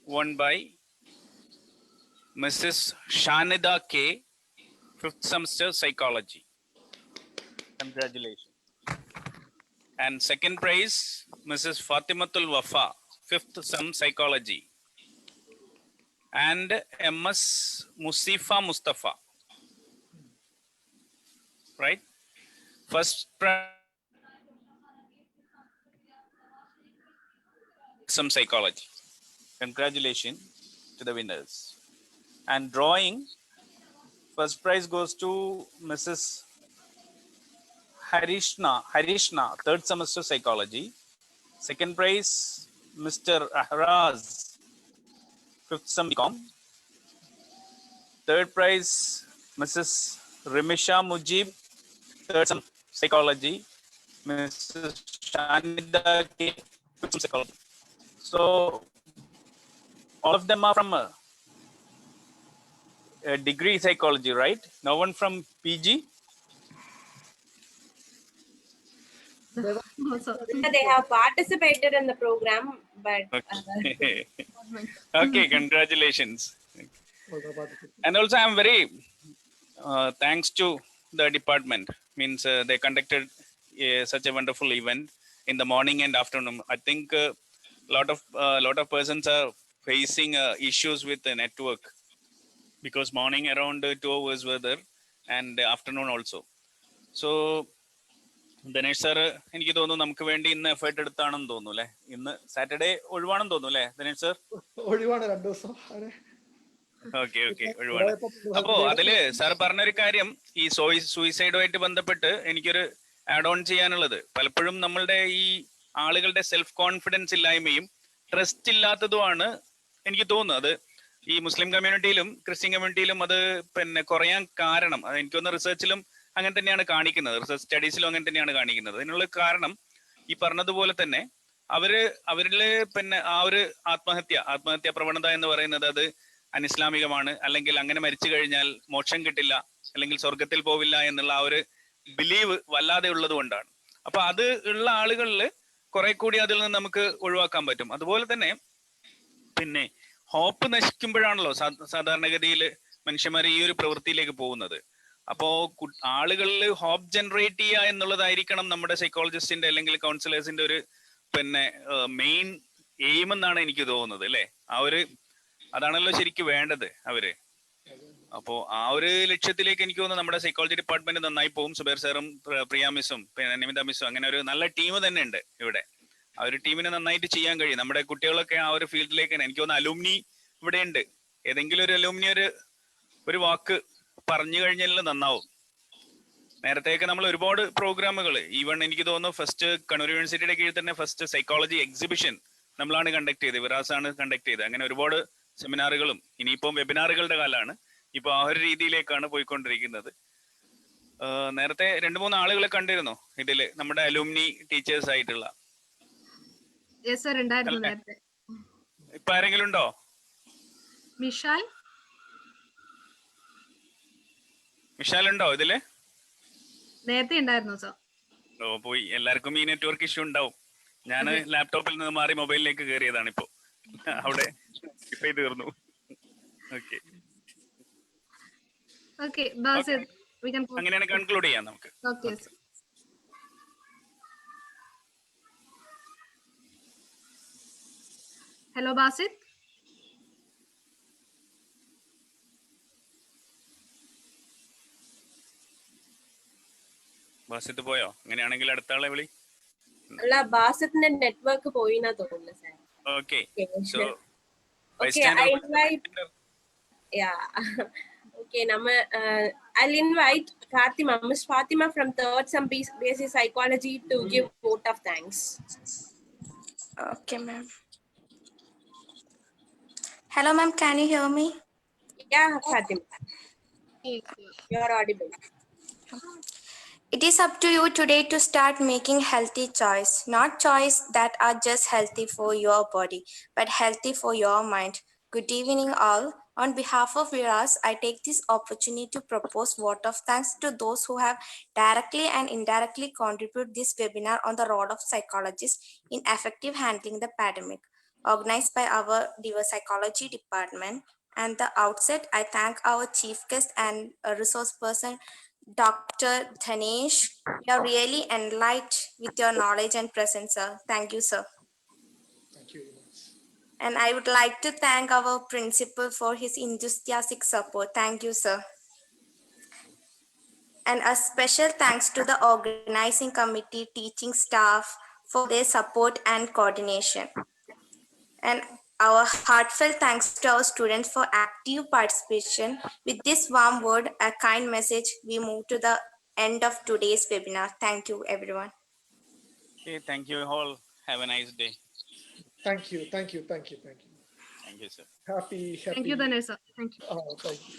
won by Mrs. Shanida K, 5th semester psychology. Congratulations. And second prize, Mrs. Fatimatul Wafa, 5th sem psychology. And MS Musifa Mustafa, right? First some psychology. Congratulations to the winners. And drawing, first prize goes to Mrs. Harishna, 3rd semester psychology. Second prize, Mr. Ahraz, 5th sem BCom. Third prize, Mrs. Rimisha Mujib, 3rd sem psychology. Mrs. Shanida K. Psychology. So all of them are from a degree psychology, right? No one from PG? No, sir. They have participated in the program, but Okay. Okay, congratulations. And also I'm very thanks to the department, means they conducted such a wonderful event in the morning and afternoon. I think lot of persons are facing issues with the network, because morning around 2 hours were there and afternoon also. So Dinesh sir എനിക്ക് തോന്നുന്നു നമുക്ക് വേണ്ടി ഇന്ന് effort എടുത്താണെന്ന് തോന്നുന്നു അല്ലെ. ഇന്ന് Saturday ഒഴിവാണെന്ന് തോന്നുന്നു അല്ലെ ദിനേഷ് സാർ? ഒഴിവാണ് 2 ദിവസം. ഓക്കെ ഒഴിവാണ്. അപ്പോ അതില് സാർ പറഞ്ഞൊരു കാര്യം, ഈ സൂയിസൈഡുമായിട്ട് ബന്ധപ്പെട്ട് എനിക്കൊരു ആഡ് ഓൺ ചെയ്യാനുള്ളത്, പലപ്പോഴും നമ്മളുടെ ഈ ആളുകളുടെ സെൽഫ് കോൺഫിഡൻസ് ഇല്ലായ്മയും ട്രസ്റ്റ് ഇല്ലാത്തതുമാണ് എനിക്ക് തോന്നുന്നത്. അത് ഈ മുസ്ലിം കമ്മ്യൂണിറ്റിയിലും ക്രിസ്ത്യൻ കമ്മ്യൂണിറ്റിയിലും അത് പിന്നെ കുറയാൻ കാരണം, അത് എനിക്ക് തോന്നുന്ന റിസർച്ചിലും അങ്ങനെ തന്നെയാണ് കാണിക്കുന്നത്, റിസർച്ച് സ്റ്റഡീസിലും അങ്ങനെ തന്നെയാണ് കാണിക്കുന്നത്. അതിനുള്ള കാരണം ഈ പറഞ്ഞതുപോലെ തന്നെ അവരില് പിന്നെ ആ ഒരു ആത്മഹത്യാ പ്രവണത എന്ന് പറയുന്നത് അത് അനിസ്ലാമികമാണ്, അല്ലെങ്കിൽ അങ്ങനെ മരിച്ചു കഴിഞ്ഞാൽ മോക്ഷം കിട്ടില്ല, അല്ലെങ്കിൽ സ്വർഗത്തിൽ പോവില്ല എന്നുള്ള ആ ഒരു ബിലീവ് വല്ലാതെ ഉള്ളത് കൊണ്ടാണ്. അപ്പൊ അത് ഉള്ള ആളുകളിൽ കുറെ കൂടി അതിൽ നിന്ന് നമുക്ക് ഒഴിവാക്കാൻ പറ്റും. അതുപോലെ തന്നെ പിന്നെ ഹോപ്പ് നശിക്കുമ്പോഴാണല്ലോ സാധാരണഗതിയിൽ മനുഷ്യന്മാർ ഈ ഒരു പ്രവൃത്തിയിലേക്ക് പോകുന്നത്. അപ്പോ ആളുകളിൽ ഹോപ്പ് ജനറേറ്റ് ചെയ്യുക എന്നുള്ളതായിരിക്കണം നമ്മുടെ സൈക്കോളജിസ്റ്റിന്റെ അല്ലെങ്കിൽ കൗൺസിലേഴ്സിന്റെ ഒരു പിന്നെ മെയിൻ എയിം എന്നാണ് എനിക്ക് തോന്നുന്നത് അല്ലെ. അതാണല്ലോ ശരിക്കും വേണ്ടത് അവര്. അപ്പോ ആ ഒരു ലക്ഷ്യത്തിലേക്ക് എനിക്ക് തോന്നുന്നു നമ്മുടെ സൈക്കോളജി ഡിപ്പാർട്ട്മെന്റ് നന്നായി പോകും. സുബൈർ സാറും പ്രിയ മിസ്സും പിന്നെ നിമിത മിസ്സും അങ്ങനെ ഒരു നല്ല ടീം തന്നെ ഉണ്ട് ഇവിടെ. ആ ഒരു ടീമിനെ നന്നായിട്ട് ചെയ്യാൻ കഴിയും. നമ്മുടെ കുട്ടികളൊക്കെ ആ ഒരു ഫീൽഡിലേക്ക്, എനിക്ക് തോന്നുന്നു അലൂമിനി ഇവിടെ ഉണ്ട്. ഏതെങ്കിലും ഒരു അലൂമിനി ഒരു വാക്ക് പറഞ്ഞു കഴിഞ്ഞാൽ നന്നാവും. നേരത്തെയൊക്കെ നമ്മൾ ഒരുപാട് പ്രോഗ്രാമുകൾ, ഈവൺ എനിക്ക് തോന്നുന്നു ഫസ്റ്റ് കണ്ണൂർ യൂണിവേഴ്സിറ്റിയുടെ കീഴിൽ തന്നെ ഫസ്റ്റ് സൈക്കോളജി എക്സിബിഷൻ നമ്മളാണ് കണ്ടക്ട് ചെയ്തത്, വിറാസാണ് കണ്ടക്ട് ചെയ്തത്. അങ്ങനെ ഒരുപാട് സെമിനാറുകളും ഇനിയിപ്പം വെബിനാറുകളുടെ കാലമാണ്. ഇപ്പൊ ആ ഒരു രീതിയിലേക്കാണ് പോയിക്കൊണ്ടിരിക്കുന്നത്. നേരത്തെ 2-3 ആളുകളെ കണ്ടിരുന്നു ഇതില്, നമ്മുടെ അലൂമിനി ടീച്ചേഴ്സ് ആയിട്ടുള്ള. ഇപ്പൊ ആരെങ്കിലും ഉണ്ടോ? വിശാൽ ഉണ്ടോ ഇതില്? നേരത്തെ ഉണ്ടായിരുന്നു സർ. ഓ പോയി. എല്ലാവർക്കും ഈ നെറ്റ്വർക്ക് ഇഷ്യൂ ഉണ്ടാവും. ഞാൻ ലാപ്ടോപ്പിൽ നിന്ന് മാറി മൊബൈലിലേക്ക് കയറിയതാണ് ഇപ്പോ. അവിടെ ഇപ്പൊ തീർന്നു. ഓക്കെ അങ്ങനെയാണ് കൺക്ലൂഡ് ചെയ്യാം നമുക്ക്. ഹലോ ബാസിത്. ബാസിത്ത് പോയോ? അങ്ങനെയാണെങ്കിൽ അടുത്ത ആളെ വിളി. അല്ല, ബാസിത്തിന്റെ നെറ്റ്വർക്ക് പോയിന്നാ തോന്നുന്നു sir. Okay so I'll invite Fatima, Miss Fatima from 3rd Sem BSc Psychology to give vote of thanks. Okay, ma'am. Hello, ma'am. Can you hear me? Yeah, Fatima. You're audible. It is up to you today to start making healthy choice, not choice that are just healthy for your body, but healthy for your mind. Good evening, all. On behalf of Viras, I take this opportunity to propose vote of thanks to those who have directly and indirectly contributed this webinar on the role of psychologists in effective handling the pandemic, organized by our diverse psychology department. And the outset, I thank our chief guest and resource person, Dr. Dhanesh. You are really enlightened with your knowledge and presence, sir. Thank you, sir. Thank you very much. And I would like to thank our principal for his enthusiastic support. Thank you, sir. And a special thanks to the organizing committee, teaching staff for their support and coordination. And our heartfelt thanks to our students for active participation. With this warm word, a kind message, we move to the end of today's webinar. Thank you, everyone. Okay, thank you all. Have a nice day. Thank you, sir. Thank you, Happy. Thank you, Dhanesh sir. Thank you. Thank you.